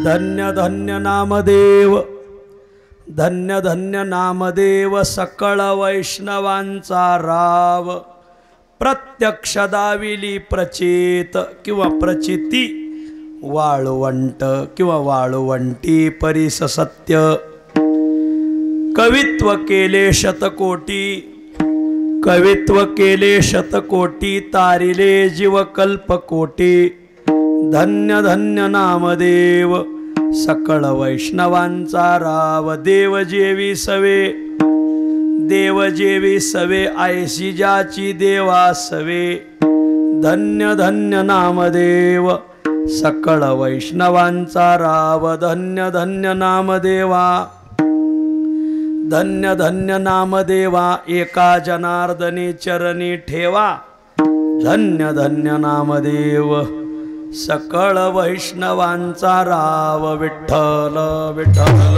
धन्य धन्य नामदेव, धन्य धन्य नामदेव, सकळ वैष्णवांचा राव, प्रत्यक्ष दाविली प्रचित किंवा प्रचिती, वाळवंट किंवा वाळवंटी परीस सत्य, कवित्व केले शतकोटी, कवित्व केले शतकोटी, तारिले जीव कल्पकोटी, धन्य धन्य नामदेव, सकळ वैष्णवांचा राव, देव जेवी सवे, देव जेवी सवे, ऐशी ज्याची देवा सवे, धन्य धन्य नामदेव, सकळ वैष्णवांचा राव, धन्य धन्य नामदेवा, धन्य धन्य नामदेवा, एका जनार्दनी चरणी ठेवा, धन्य धन्य नामदेव, सकळ वैष्णवांचा राव, विठ्ठल विठ्ठल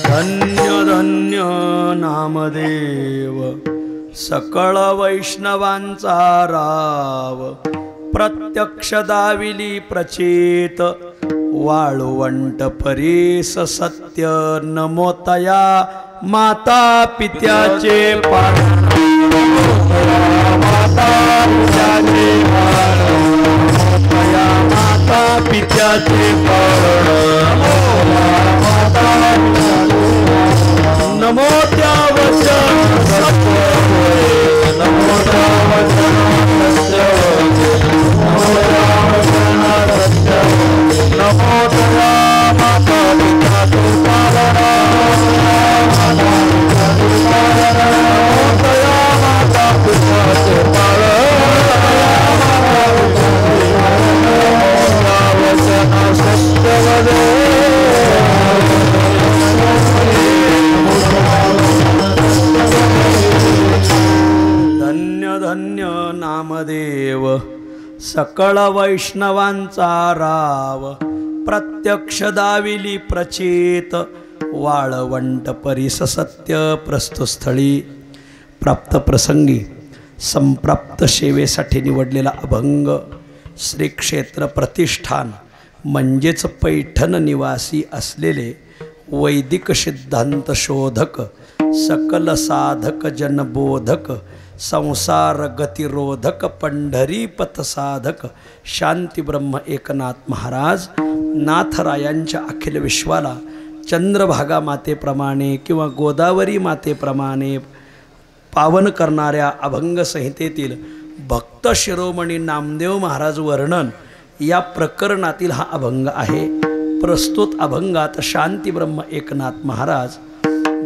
धन्य धन्य नामदेव, सकळ वैष्णवांचा राव, प्रत्यक्ष दाविली प्रचित, वाळवंट परीस सत्य, नमोतया माता पित्याचे पारण, माता पित्याचे पारण, नमोतया माता पित्याचे पारण, नमो त्या वचन सत्य, नमो त्या वचन सत्य, नमो त्या वचन सत्य, नमो त्या माता पित्याचे पालन, नमो त्या माता पित्याचे पालन, वचन सत्य वदे, धन्य धन्य नामदेव, सकळ वैष्णवांचा राव, प्रत्यक्ष दाविली प्रचित, वाळवंट परीस सत्य, प्रस्तुस्थळी प्राप्त प्रसंगी संप्राप्त सेवेसाठी निवडलेला अभंग, श्री क्षेत्र प्रतिष्ठान म्हणजेच पैठण निवासी असलेले वैदिक सिद्धांत शोधक, सकल साधक जनबोधक, संसार गतिरोधक, पंढरी पथसाधक, शांती ब्रह्म एकनाथ महाराज नाथरायांच्या अखिल विश्वाला चंद्रभागा मातेप्रमाणे किंवा गोदावरी मातेप्रमाणे पावन करणाऱ्या अभंग संहितेतील भक्त शिरोमणी नामदेव महाराज वर्णन या प्रकरणातील हा अभंग आहे। प्रस्तुत अभंगात शांती ब्रह्म एकनाथ महाराज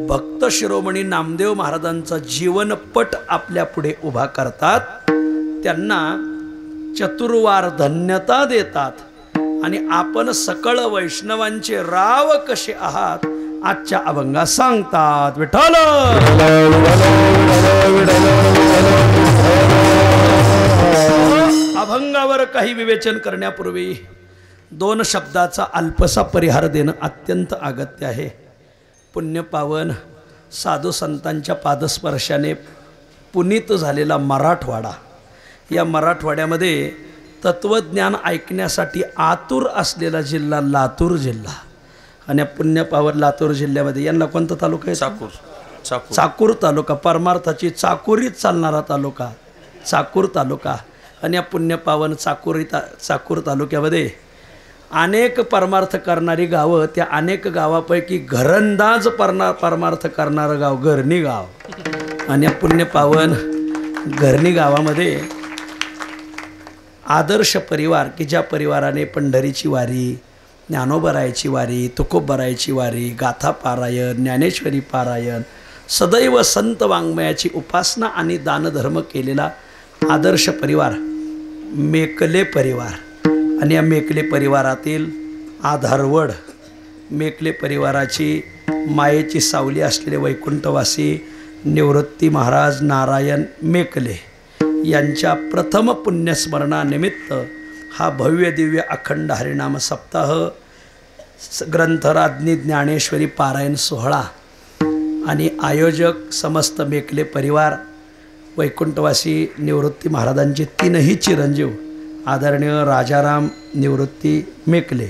भक्त शिरोमणी नामदेव महाराजांचा जीवनपट आपल्या पुढे उभा करतात, त्यांना चतुर्वार धन्यता देतात आणि आपण सकळ वैष्णवांचे राव कसे आहात आजच्या अभंगात सांगतात। विठ्ठल अभंगावर काही विवेचन करण्यापूर्वी दोन शब्दाचा अल्पसा परिहार देणं अत्यंत अगत्य आहे। पुण्यपावन साधू संतांच्या पादस्पर्शाने पुनीत झालेला मराठवाडा, या मराठवाड्यामध्ये तत्वज्ञान ऐकण्यासाठी आतुर असलेला जिल्हा लातूर जिल्हा आणि पुण्यपावन लातूर जिल्ह्यामध्ये यांना कोणता तालुका आहे? चाकूर। चाकूर तालुका, परमार्थाची चाकुरीत चालणारा तालुका चाकूर तालुका। आणि या पुण्यपावन चाकूर तालुक्यामध्ये अनेक परमार्थ करणारी गावं, त्या अनेक गावापैकी घरंदाज परमार्थ करणारं गाव घरणी गाव. आणि या पुण्यपावन घरणी गावामध्ये आदर्श परिवार, की ज्या परिवाराने पंढरीची वारी, ज्ञानोबरायची वारी, तुकोबरायची वारी, गाथा पारायण, ज्ञानेश्वरी पारायण, सदैव संत वाङ्मयाची उपासना आणि दानधर्म केलेला आदर्श परिवार मेकले परिवार. आणि या मेकले परिवारातील आधारवड, मेकले परिवाराची मायेची सावली असलेले वैकुंठवासी निवृत्ती महाराज नारायण मेकले यांच्या प्रथम पुण्यस्मरणानिमित्त हा भव्य दिव्य अखंड हरिनाम सप्ताह, ग्रंथराज्ञी ज्ञानेश्वरी पारायण सोहळा आणि आयोजक समस्त मेकले परिवार, वैकुंठवासी निवृत्ती महाराजांचे तीनही चिरंजीव आदरणीय राजाराम निवृत्ती मेकले,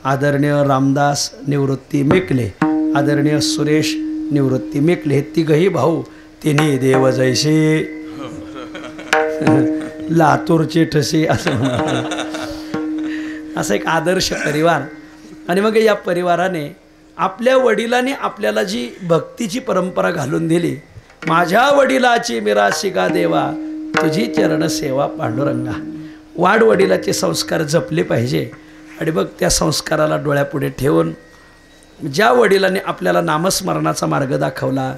आदरणीय रामदास निवृत्ती मेकले, आदरणीय सुरेश निवृत्ती मेकले, हे तिघही भाऊ तिन्ही देव जैसे लातूरचे ठसे असं एक आदर्श परिवार. आणि मग या परिवाराने आपल्या वडिलांनी आपल्याला जी भक्तीची परंपरा घालून दिली, माझ्या वडिलाची मिराशी गा देवा, तुझी चरण सेवा पांडुरंगा. वाडवडिलाचे संस्कार जपले पाहिजे. आणि बघ त्या संस्काराला डोळ्यापुढे ठेवून ज्या वडिलांनी आपल्याला नामस्मरणाचा मार्ग दाखवला,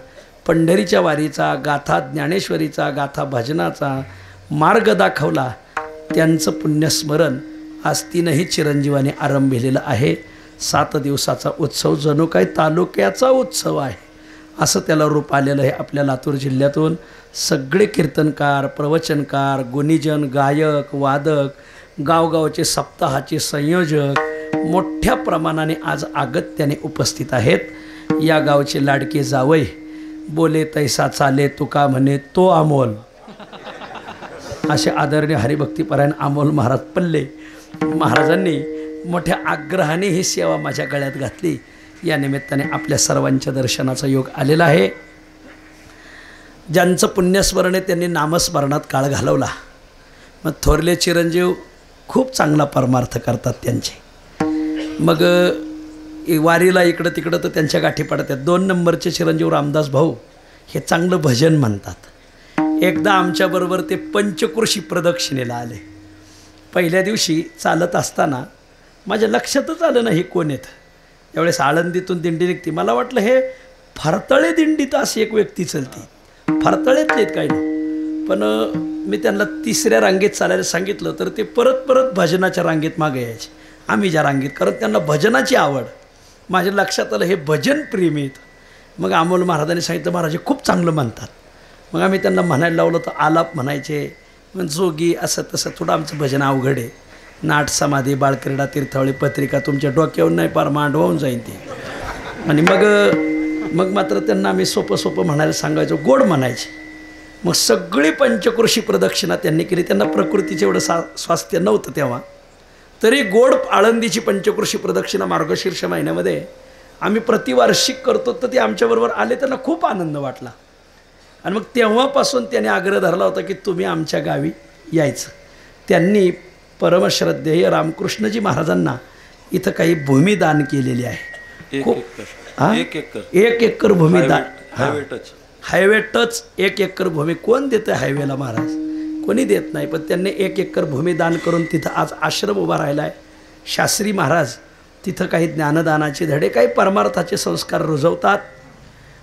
पंढरीच्या वारीचा, गाथा ज्ञानेश्वरीचा, गाथा भजनाचा मार्ग दाखवला, त्यांचं पुण्यस्मरण आज तीनही चिरंजीवाने आरंभिलेलं आहे. 7 दिवसाचा उत्सव जणू काही तालुक्याचा उत्सव आहे असं त्याला रूप आलेलं आहे. आपल्या लातूर जिल्ह्यातून सगळे कीर्तनकार, प्रवचनकार, गुणीजन, गायक, वादक, गावगावचे सप्ताहाचे संयोजक मोठ्या प्रमाणाने आज अगत्याने उपस्थित आहेत. या गावचे लाडके जावई, बोले तैसा चाले तुका म्हणे तो अमोल, असे आदरणीय हरिभक्तीपरायण अमोल महाराज पल्ले महाराजांनी मोठ्या आग्रहाने ही सेवा माझ्या गळ्यात घातली. या निमित्ताने आपल्या सर्वांच्या दर्शनाचा योग आलेला आहे. ज्यांचं पुण्यस्मरण आहे त्यांनी नामस्मरणात काळ घालवला. मग थोरले चिरंजीव खूप चांगला परमार्थ करतात त्यांचे. मग वारीला इकडं तिकडं तर त्यांच्या गाठी पडतात. 2 नंबरचे चिरंजीव रामदास भाऊ हे चांगलं भजन म्हणतात. एकदा आमच्याबरोबर ते पंचकृषी प्रदक्षिणेला आले. पहिल्या दिवशी चालत असताना माझ्या लक्षातच आलं नाही कोण येतं. त्यावेळेस आळंदीतून दिंडी निघते. मला वाटलं हे फरतळे दिंडीत अशी एक व्यक्ती चलती, फरतळेत नाहीत काही नाही. पण मी त्यांना 3ऱ्या रांगेत चालायला सांगितलं तर ते परत परत भजनाच्या रांगेत मागे यायचे, आम्ही ज्या रांगेत, कारण त्यांना भजनाची आवड. माझ्या लक्षात आलं हे भजन प्रेमी आहेत. मग अमोल महाराजांनी सांगितलं महाराज खूप चांगलं म्हणतात. मग आम्ही त्यांना म्हणायला लावलं तर आलाप म्हणायचे, मग जोगी असं तसं. थोडं आमचं भजन अवघड आहे. नाट समाधी, बाळक्रीडा, तीर्थावळी, पत्रिका तुमच्या डोक्यावर नाही पार मांडवाहून जाईन ते. आणि मग मात्र त्यांना आम्ही सोपं म्हणायला सांगायचो, गोड म्हणायचे. मग सगळी पंचकृषी प्रदक्षिणा त्यांनी केली. त्यांना प्रकृतीचं एवढं स्वास्थ्य नव्हतं तेव्हा, तरी गोड आळंदीची पंचकृषी प्रदक्षिणा मार्गशीर्ष महिन्यामध्ये आम्ही प्रतिवार्षिक करतो. तर ते आमच्याबरोबर आले, त्यांना खूप आनंद वाटला. आणि मग तेव्हापासून त्याने आग्रह धरला होता की तुम्ही आमच्या गावी यायचं. त्यांनी परमश्रद्धेय रामकृष्णजी महाराजांना इथं काही भूमी दान केलेली आहे. खूप 1 एकर भूमी दान. हायवे टच 1 एकर भूमी कोण देतं हायवेला महाराज? कोणी देत नाही. पण त्यांनी 1 एकर भूमी दान करून तिथं आज आश्रम उभा राहिला आहे. शास्त्री महाराज तिथं काही ज्ञानदानाचे धडे, काही परमार्थाचे संस्कार रुजवतात.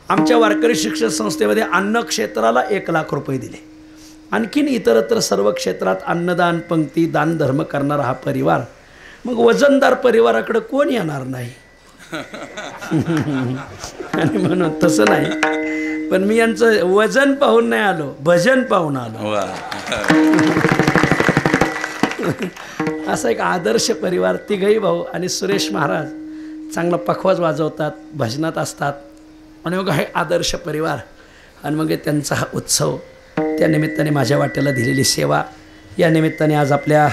आमच्या वारकरी शिक्षण संस्थेमध्ये अन्न क्षेत्राला 1 लाख रुपये दिले. आणखीन इतरत्र सर्व क्षेत्रात अन्नदान, पंक्ती, दान धर्म करणारा हा परिवार. मग वजनदार परिवाराकडे कोण येणार नाही? आणि म्हणून तसं नाही. पण मी यांचं वजन पाहून नाही आलो, भजन पाहून आलो. असा एक आदर्श परिवार. तिघही भाऊ आणि सुरेश महाराज चांगला पखवाज वाजवतात, भजनात असतात. आणि मग हे आदर्श परिवार. आणि मग त्यांचा हा उत्सव, त्या निमित्ताने माझ्या वाट्याला दिलेली सेवा. या निमित्ताने आज आपल्या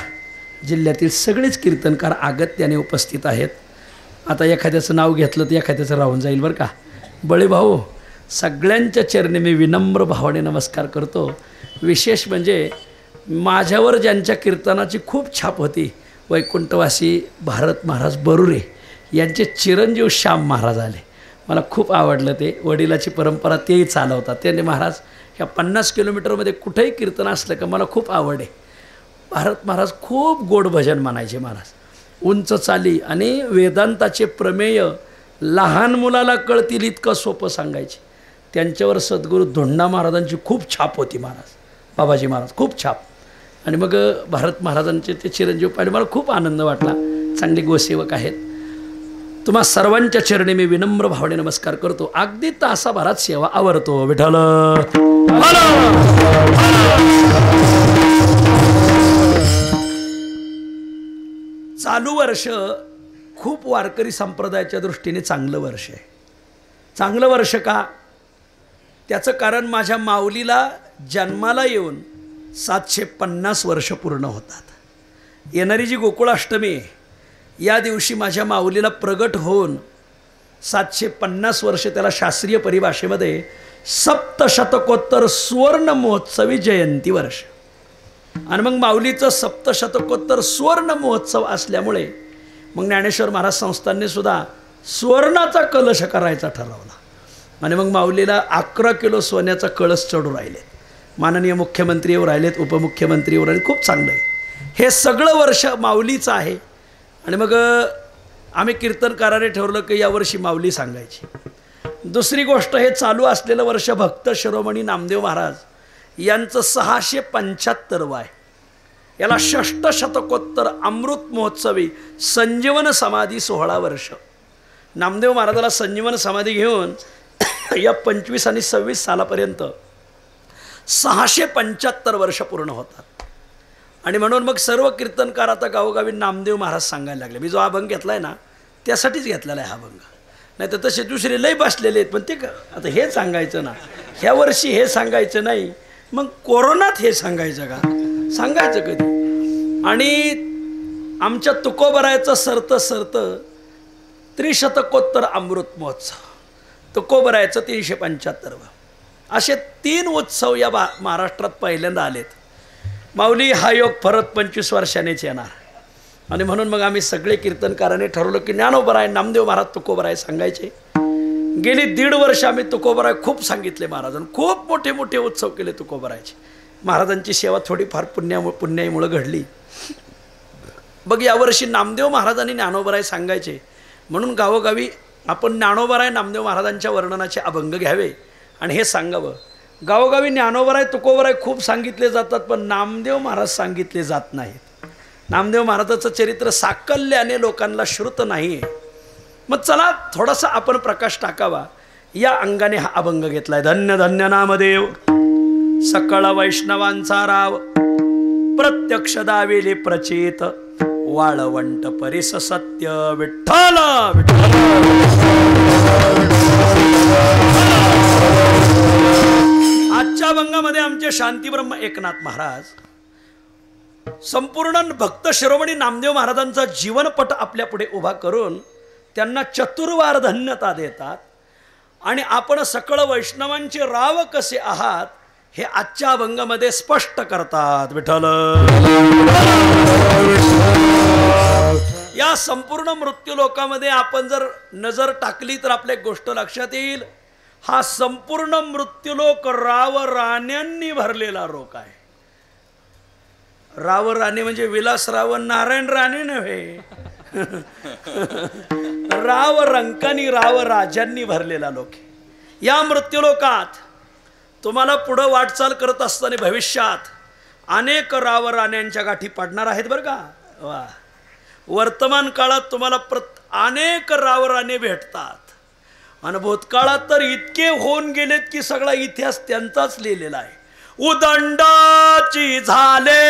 जिल्ह्यातील सगळेच कीर्तनकार अगत्याने उपस्थित आहेत. आता एखाद्याचं नाव घेतलं तर एखाद्याचं राहून जाईल बरं का. बळीभाऊ, सगळ्यांच्या चरणी मी विनम्र भावाने नमस्कार करतो. विशेष म्हणजे माझ्यावर ज्यांच्या कीर्तनाची खूप छाप होती, वैकुंठवासी भारत महाराज बरुरे यांचे चिरंजीव श्याम महाराज आले. मला खूप आवडलं ते. वडिलाची परंपरा तेही चालवतात. त्यांनी महाराज ह्या 50 किलोमीटरमध्ये कुठेही कीर्तन असलं का मला खूप आवड आहे. भारत महाराज खूप गोड भजन म्हणायचे महाराज. उंच चाली आणि वेदांताचे प्रमेय लहान मुलाला कळतील इतकं सोपं सांगायचे. त्यांच्यावर सद्गुरू धोंडा महाराजांची खूप छाप होती महाराज. बाबाजी महाराज खूप छाप. आणि मग भारत महाराजांचे ते चिरंजीव पाहिजे. मला खूप आनंद वाटला. चांगले गोसेवक आहेत. तुम्हा सर्वांच्या चरणी मी विनम्र भावने नमस्कार करतो. अगदी तासाभरात सेवा आवरतो. विठ्ठल चालू वर्ष खूप वारकरी संप्रदायाच्या दृष्टीने चांगलं वर्ष आहे. चांगलं वर्ष का? त्याचं कारण माझ्या माऊलीला जन्माला येऊन 750 वर्ष पूर्ण होतात. येणारी जी गोकुळाष्टमी आहे या दिवशी माझ्या माऊलीला प्रगट होऊन 750 वर्ष, त्याला शास्त्रीय परिभाषेमध्ये सप्तशतकोत्तर सुवर्ण महोत्सवी जयंती वर्ष. आणि मग माऊलीचं सप्तशतकोत्तर सुवर्ण महोत्सव असल्यामुळे मग ज्ञानेश्वर महाराज संस्थांनी सुद्धा सुवर्णाचा कलश करायचा ठरवला. आणि मग माऊलीला 11 किलो सोन्याचा कळस चढू राहिले. माननीय मुख्यमंत्री येऊ राहिलेत, उपमुख्यमंत्री येऊ राहिले. खूप चांगलं आहे. हे सगळं वर्ष माऊलीचं आहे. आणि मग आम्ही कीर्तनकाराने ठरवलं की यावर्षी माऊली सांगायची. दुसरी गोष्ट, हे चालू असलेलं वर्ष भक्त शिरोमणी नामदेव महाराज यांचं 675 आहे. याला षष्ठ शतकोत्तर अमृत महोत्सवी संजीवन समाधी 16 वर्ष. नामदेव महाराजाला संजीवन समाधी घेऊन या 25 आणि 26 सालापर्यंत 675 वर्ष पूर्ण होतात. आणि म्हणून मग सर्व कीर्तनकार आता गावोगावी नामदेव महाराज सांगायला लागले. मी जो अभंग घेतला आहे ना त्यासाठीच घेतलेला आहे हा अभंग. नाही तर तसे दुसरे लय बसलेले आहेत. पण ते आता हे सांगायचं ना, ह्या वर्षी हे सांगायचं नाही, मग कोरोनात हे सांगायचं का? सांगायचं कधी? आणि आमच्या तुकोबरायचं सरतं त्रिशतकोत्तर अमृत महोत्सव, तुकोबरायचं 375. असे 3 उत्सव या महाराष्ट्रात पहिल्यांदा आलेत. माऊली हा योग परत 25 वर्षांनीच येणार. आणि म्हणून मग आम्ही सगळे कीर्तनकारांनी ठरवलं की ज्ञानोबराय नामदेव महाराज तुकोबराय सांगायचे. गेली 1.5 वर्ष आम्ही तुकोबराय खूप सांगितले महाराजांनी. खूप मोठे मोठे उत्सव केले तुकोबरायचे. महाराजांची सेवा थोडीफार पुण्याईमुळे घडली. बघ यावर्षी नामदेव महाराजांनी ज्ञानोबराय सांगायचे म्हणून गावोगावी आपण ज्ञानोबराय नामदेव महाराजांच्या वर्णनाचे अभंग घ्यावे आणि हे सांगावं. गावोगावी ज्ञानोबराय तुकोबराय खूप सांगितले जातात, पण नामदेव महाराज सांगितले जात नाहीत. नामदेव महाराजाचं चरित्र साकल्याने लोकांना श्रुत नाही आहे. मग चला थोडासा आपण प्रकाश टाकावा या अंगाने हा अभंग घेतलाय. धन्य धन्य नामदेव सकळ वैष्णवांचा राव, प्रत्यक्ष दावेले प्रचेत, वाळवंट परिस सत्य. विठ्ठल आजच्या अभंगामध्ये आमचे शांतीब्रह्म एकनाथ महाराज संपूर्ण भक्त शिरोमणी नामदेव महाराजांचा जीवनपट आपल्या पुढे उभा करून त्यांना चतुर्वार धन्यता देतात. आणि आपण सकळ वैष्णवांचे राव कसे आहात हे आजच्या अभंगामध्ये स्पष्ट करतात. विठ्ठल या संपूर्ण मृत्यूलोकामध्ये आपण जर नजर टाकली तर आपल्या गोष्ट लक्षात येईल. हा संपूर्ण मृत्यूलोक राव राण्यांनी भरलेला लोक आहे. राव राणे म्हणजे विलासराव नारायण राणे नव्हे. राव रंकानी राव राजांनी भरलेला लोक आहे. या मृत्यूलोकात तुम्हाला पुढं वाटचाल करत असताना भविष्यात अनेक राव राण्यांच्या गाठी पडणार आहेत बरं का. वा, वर्तमान काळात तुम्हाला अनेक राव राणे भेटतात. आणि भूतकाळात तर इतके होऊन गेलेत की सगळा इतिहास त्यांचाच लिहिलेला आहे. उदंडाची झाले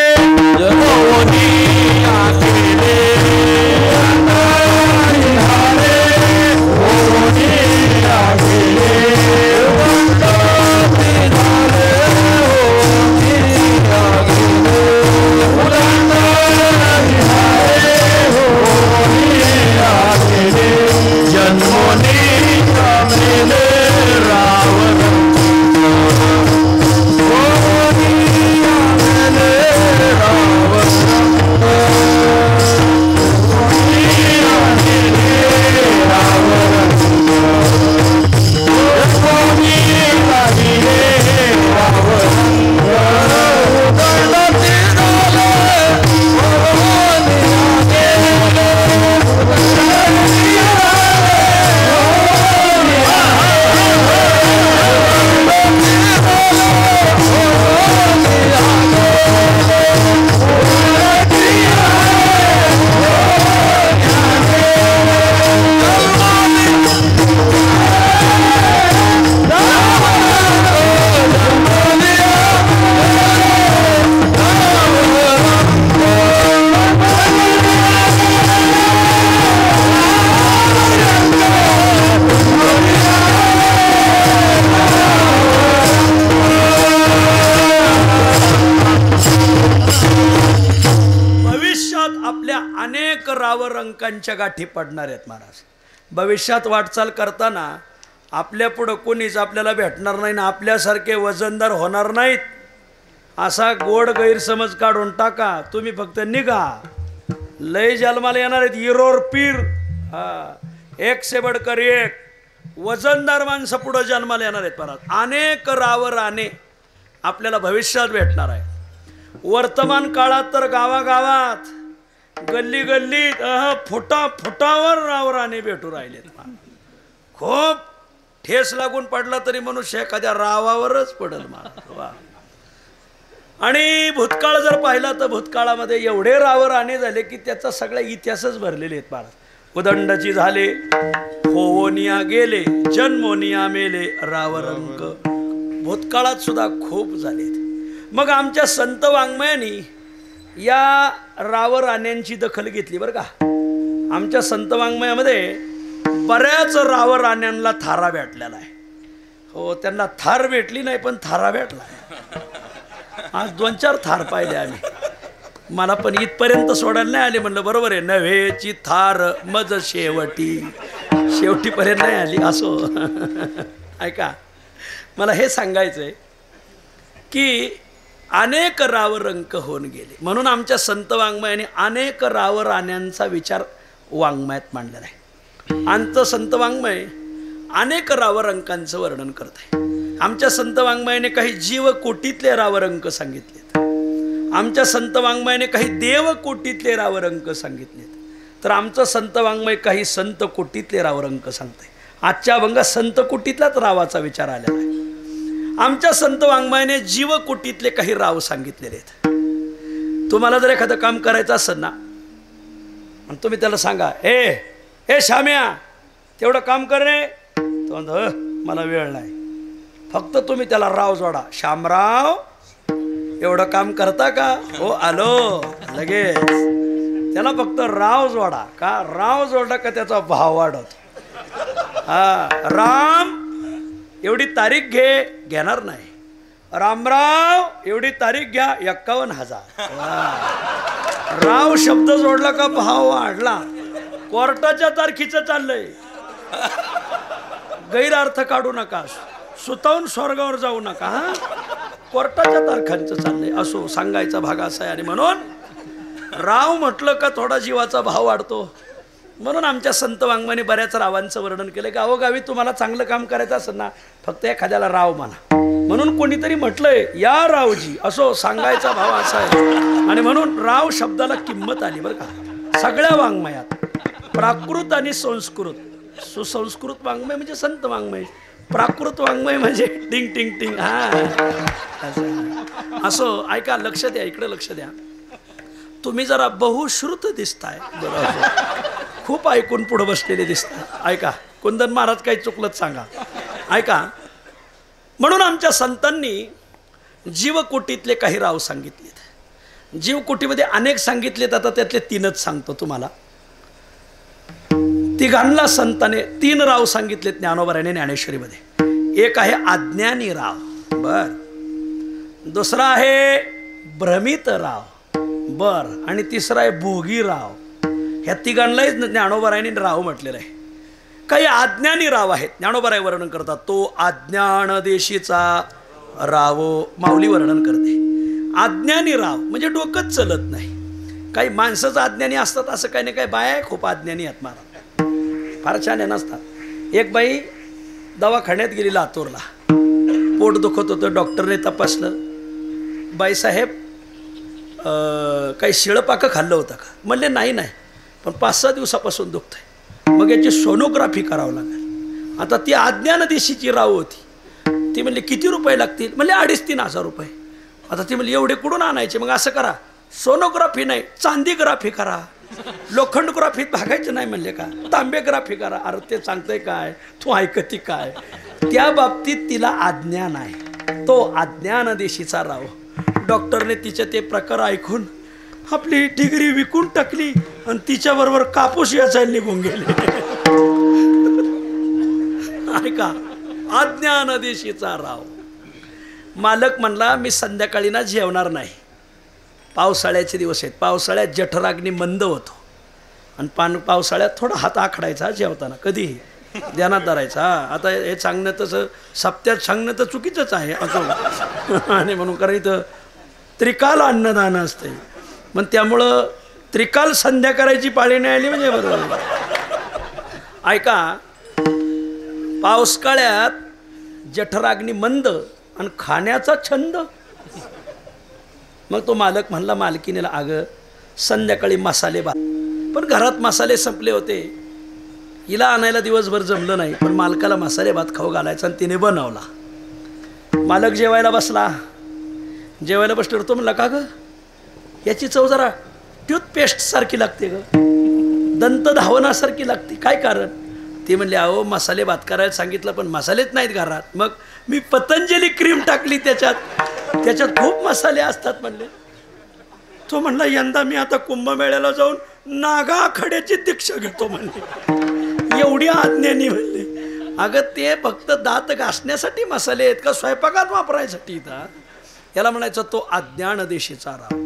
अंकांच्या गाठी पडणार आहेत महाराज. भविष्यात वाटचाल करताना आपल्या पुढं कोणीच आपल्याला भेटणार नाही ना आपल्यासारखे वजनदार होणार नाहीत असा गोड गैरसमज काढून टाका. तुम्ही फक्त निघा. लय जन्माला येणार आहेत इरोर पीर, एक से बडकर एक वजनदार माणसं पुढं जन्माला येणार आहेत महाराज. अनेक रावराने आपल्याला भविष्यात भेटणार आहे. वर्तमान काळात तर गावागावात गल्ली गल्लीत फुटावर रावराने भेटू राहिलेत. खूप ठेस लागून पडला तरी मनुष्य एखाद्या रावावरच पडल महाराज. आणि भूतकाळ जर पाहिला तर भूतकाळामध्ये एवढे रावराने झाले की त्याचा सगळा इतिहासच भरलेले आहेत महाराज. उदंडची झाले, होवनिया गेले, जन्मोनिया मेले, रावरंक भूतकाळात सुद्धा खूप झालेत. मग आमच्या संत वाङ्मयानी या रावराण्यांची दखल घेतली बरं का. आमच्या संत वाङ्मयामध्ये बऱ्याच रावराण्यांना थारा भेटलेला आहे. हो, त्यांना थार भेटली नाही पण थारा भेटला आहे. आज 2-4 थार पाहिले आम्ही. मला पण इथपर्यंत सोडायला नाही आले. म्हणलं बरोबर आहे, नव्हेची थार मज शेवटीपर्यंत नाही आली. असो ऐका, मला हे सांगायचं आहे की अनेक रावरंक होऊन गेले. म्हणून आमच्या संत वाङ्मयाने अनेक रावराण्यांचा विचार वाङ्मयात मांडलेला आहे. आमचं संत वाङ्मय अनेक रावरंकांचं वर्णन करत आहे. आमच्या संत वाङ्मयाने काही जीवकोटीतले रावरंक सांगितलेत. आमच्या संत वाङ्मयाने काही देवकोटीतले रावरंक सांगितलेत. तर आमचं संत वाङ्मय काही संत कोटीतले रावरंक सांगते. आजच्या अभंगात संत कोटीतलाच रावाचा विचार आलेला आहे. आमच्या संत वाङ्मयाने जीवकोटीतले काही राव सांगितलेले आहेत. तुम्हाला जर एखादं काम करायचं असेल ना आणि तुम्ही त्याला सांगा, ए श्याम्या तेवढं काम कर रे, तो मला वेळ नाही. फक्त तुम्ही त्याला राव जोडा, श्यामराव एवढं काम करता का? हो आलो लगेच. त्याला फक्त राव जोडा. का राव जोडला का त्याचा भाव वाढवतो. राम एवढी तारीख घेणार नाही. रामराव एवढी तारीख घ्या 51,000. राव शब्द जोडला का भाव वाढला. कोर्टाच्या तारखीचं चाललंय. गैरअर्थ काढू नका. सुतावून स्वर्गावर जाऊ नका. कोर्टाच्या तारखांचं चाललंय. असो, सांगायचा भाग असा आहे. आणि म्हणून राव म्हटलं का थोडा जीवाचा भाव वाढतो. म्हणून आमच्या संत वाङ्मयाने बऱ्याच रावांचं वर्णन केलं. गावोगावी तुम्हाला चांगलं काम करायचं असेल ना फक्त एखाद्याला राव म्हणा. म्हणून कोणीतरी म्हटलंय या रावजी. असो, सांगायचा भाव असा आहे. आणि म्हणून राव शब्दाला किंमत आली बरं का. सगळ्या वाङ्मयात प्राकृत आणि संस्कृत. सुसंस्कृत वाङ्मय म्हणजे संत वाङ्मय. प्राकृत वाङ्मय म्हणजे टिंग टिंग टिंग. असो, ऐका, लक्ष द्या, इकडे लक्ष द्या. तुम्ही जरा बहुश्रुत दिसताय. बरोबर, खूप ऐकून पुढे बसलेले दिसतात. ऐका, कुंदन महाराज काही चुकलत सांगा. ऐका, म्हणून आमच्या संतांनी जीवकोटीतले काही राव सांगितलेत. जीवकोटीमध्ये अनेक सांगितलेत. आता त्यातले 3च सांगतो तुम्हाला. तिघांना संताने 3 राव सांगितलेत ज्ञानोबराने ज्ञानेश्वरीमध्ये. एक आहे अज्ञानी राव, बर. दुसरा आहे भ्रमित राव, बर. आणि तिसरा आहे भोगी राव. ह्या तिघांनाही ज्ञानोबराने राव म्हटलेलं आहे. काही अज्ञानी राव आहेत. ज्ञानोबराय वर्णन करतात. तो अज्ञान देशीचा रावो. माऊली वर्णन करते. अज्ञानी राव म्हणजे डोकंच चलत नाही. काही माणसंच अज्ञानी असतात असं काही नाही. काही बाया खूप अज्ञानी आहेत महाराज, फार छान आहे नसतात. एक बाई दवाखान्यात गेली लातूरला. पोट दुखत होतं. डॉक्टरने तपासलं. बाईसाहेब काही शिळपाकं खाल्लं होतं का? म्हणले नाही, पण 5-6 दिवसापासून दुखतंय. मग याची सोनोग्राफी करावं लागेल. आता ती अज्ञान देशीची राव होती. ती म्हणली किती रुपये लागतील? म्हणले 2,500-3,000 रुपये. आता ती म्हणली एवढे कुठून आणायचे? मग असं करा, सोनोग्राफी नाही चांदीग्राफी करा. लोखंडग्राफीत भागायचं नाही म्हणले का? तांबेग्राफी करा. अरे ते सांगतंय काय, तू ऐकती काय? त्या बाबतीत तिला अज्ञान आहे. तो अज्ञान देशीचा राव. डॉक्टरने तिचे ते प्रकार ऐकून आपली डिग्री विकून टाकली आणि तिच्याबरोबर कापूस याचायला निघून गेले. ऐका, अज्ञान देशीचा राव. मालक म्हणला मी संध्याकाळी ना जेवणार नाही. पावसाळ्याचे दिवस आहेत. पावसाळ्यात जठराग्नी मंद होतो आणि पावसाळ्यात थोडा हात आखडायचा जेवताना कधीही ध्यानात धरायचा. आता हे सांगणं तसं सप्त्यात सांगणं तर चुकीचंच आहे असं आणि म्हणून कारण इथं त्रिकाल अन्नदान असते पण त्यामुळं त्रिकाल संध्या करायची पाळी नाही आली म्हणजे बरोबर. ऐका, पावसाळ्यात जठराग्नी मंद आणि खाण्याचा छंद. मग तो मालक म्हणला मालकीनेला, अगं संध्याकाळी मसाले भात, पण घरात मसाले संपले होते, हिला आणायला दिवसभर जमलं नाही, पण मालकाला मसाले भात खाऊ घालायचा आणि तिने बनवला. मालक जेवायला बसला. जेवायला बसल्यावर तो म्हणला, का ग याची चव जरा टूथपेस्ट सारखी लागते ग, दंत धावनासारखी लागते, काय कारण? ती म्हणली, अहो मसाले भात करायला सांगितलं पण मसालेच नाहीत घरात, मग मी पतंजली क्रीम टाकली त्याच्यात खूप मसाले असतात म्हणले. तो म्हणला, यंदा मी आता कुंभमेळ्याला जाऊन नागाखड्याची दीक्षा घेतो म्हणले. एवढी आज्ञानी म्हणले. अगं ते फक्त दात घासण्यासाठी मसाले आहेत का स्वयंपाकात वापरायसाठी? याला म्हणायचं तो अज्ञानदेशीचा राव.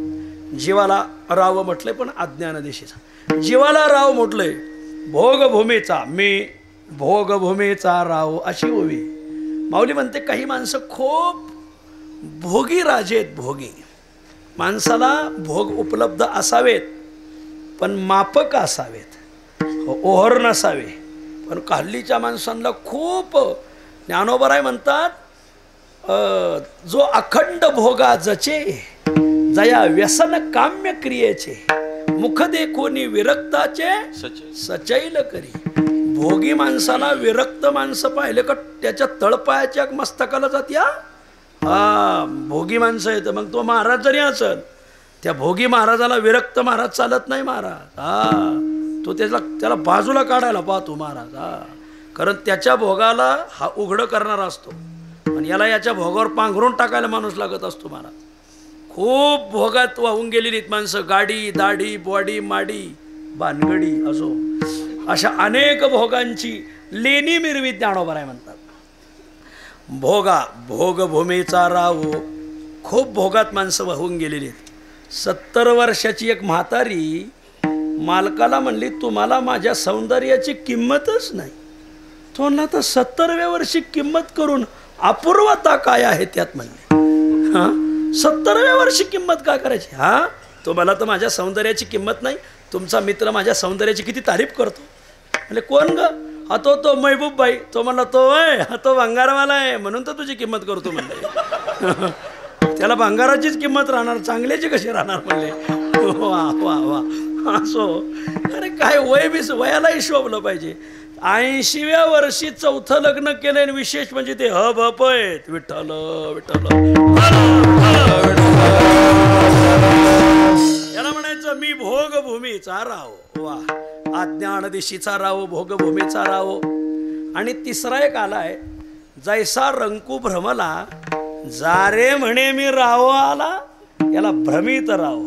जीवाला राव म्हटलंय पण अज्ञानदेशीचा. जीवाला राव म्हटलंय भोगभूमीचा, मी भोगभूमीचा राव अशी ओवी. माऊली म्हणते काही माणसं खूप भोगी राजे आहेत. भोगी माणसाला भोग उपलब्ध असावेत पण मापक असावेत, ओहर नसावे. पण हल्लीच्या माणसांना खूप ज्ञानोबराय म्हणतात, जो अखंड भोगा जचे जया व्यसन काम्य क्रियेचे, मुख देखोनी विरक्ताचे सचैल करी. भोगी माणसाला विरक्त माणसं पाहिले का त्याच्या तळपायाच्या मस्तकाला जात्या. भोगी माणसं येतं. मग तो महाराज जरी असेल, त्या भोगी महाराजाला विरक्त महाराज चालत नाही. महाराज तो त्याला बाजूला काढायला पाहतो महाराज. कारण त्याच्या भोगाला हा उघड करणारा असतो आणि याला याच्या भोगावर पांघरून टाकायला माणूस लागत असतो. महाराज खूप भोगात वाहून गेलेली माणसं, गाडी दाढी बॉडी माडी भानगडी असो, अशा अनेक भोगांची लेणी मिरवी ज्ञानोबराय म्हणतात. भोगा भोगभूमीचा राव, खूप भोगात माणसं वाहून गेलेली आहेत. 70 वर्षाची एक म्हातारी मालकाला म्हणली, तुम्हाला माझ्या सौंदर्याची किंमतच नाही. तो म्हणला, तर 70व्या वर्षी किंमत करून अपूर्वता काय आहे त्यात म्हणले. 70व्या वर्षी किंमत काय करायची? तो मला तर माझ्या सौंदर्याची किंमत नाही. तुमचा मित्र माझ्या सौंदर्याची किती तारीफ करतो. म्हणजे कोण ग? तो महबूब भाई. तो म्हणला, तो भंगारवाला आहे म्हणून तर तुझी किंमत करतो म्हणले. त्याला भंगाराचीच किंमत राहणार, चांगल्याची कशी राहणार म्हणले. वा वा वा. असो, अरे काय वयाला हिशोबलं पाहिजे. 80व्या वर्षी 4थं लग्न केलंय आणि विशेष म्हणजे ते हप आहेत. विठ्ठल विठ्ठल. याला म्हणायचं मी भोगभूमीचा राव. वा, अज्ञानदेशीचा राव, भोगभूमीचा राव. आणि तिसरा एक आलाय, जैसा रंकू भ्रमला जारे म्हणे मी राव आला. याला भ्रमित राव.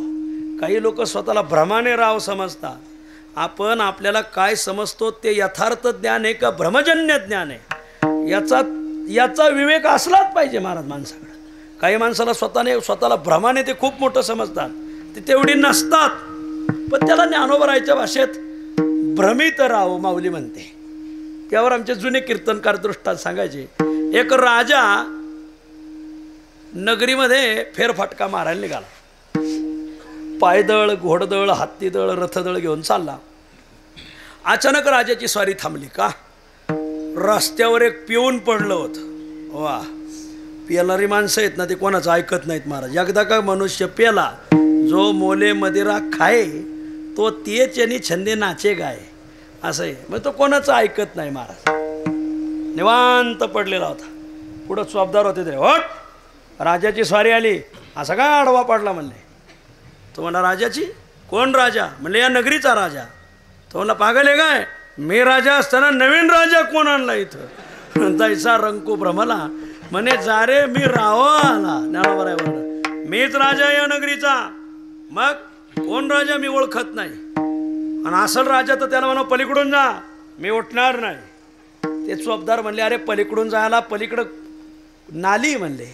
काही लोक स्वतःला भ्रमाने राव समजतात. आपण आपल्याला काय समजतो ते यथार्थ ज्ञान आहे का भ्रमजन्य ज्ञान आहे, याचा विवेक असलाच पाहिजे महाराज माणसाकडे. काही माणसाला स्वतःला भ्रमाने ते खूप मोठं समजतात, ते तेवढी नसतात. पण त्याला ज्ञानोबरायच्या भाषेत भ्रमित राव माऊली म्हणते. त्यावर आमचे जुने कीर्तनकार दृष्टांत सांगायचे. एक राजा नगरीमध्ये फेरफटका मारायला निघाला. पायदळ, घोडदळ, हत्तीदळ, रथदळ घेऊन चालला. अचानक राजाची स्वारी थांबली. का? रस्त्यावर एक पिऊन पडलं होतं. वा, पियणारी माणसं आहेत ना, ते कोणाचं ऐकत नाहीत महाराज. एकदा का मनुष्य पेला, जो मोले मदिरा खाये तो तेच यांनी छंदे नाचे गाय, असं आहे. मग तो कोणाचं ऐकत नाही महाराज. निवांत पडलेला होता. पुढं चौबदार होते ते, हट, राजाची स्वारी आली. असा काय आडवा पडला म्हणले. तो म्हणला, राजाची? कोण राजा? म्हणले, या नगरीचा राजा. तो म्हणला, पागल आहे काय? मी राजा असताना नवीन राजा कोण आणला इथं? तैसा रंकू भ्रमला म्हणे जारे मी राव आला. ज्ञानोबराय, मीच राजा या नगरीचा. मग कोण राजा मी ओळखत नाही. आणि असल राजा तर त्याला म्हणा पलीकडून जा, मी उठणार नाही. ते चोपदार म्हणले, अरे पलीकडून जायला पलीकडं नाली म्हणले,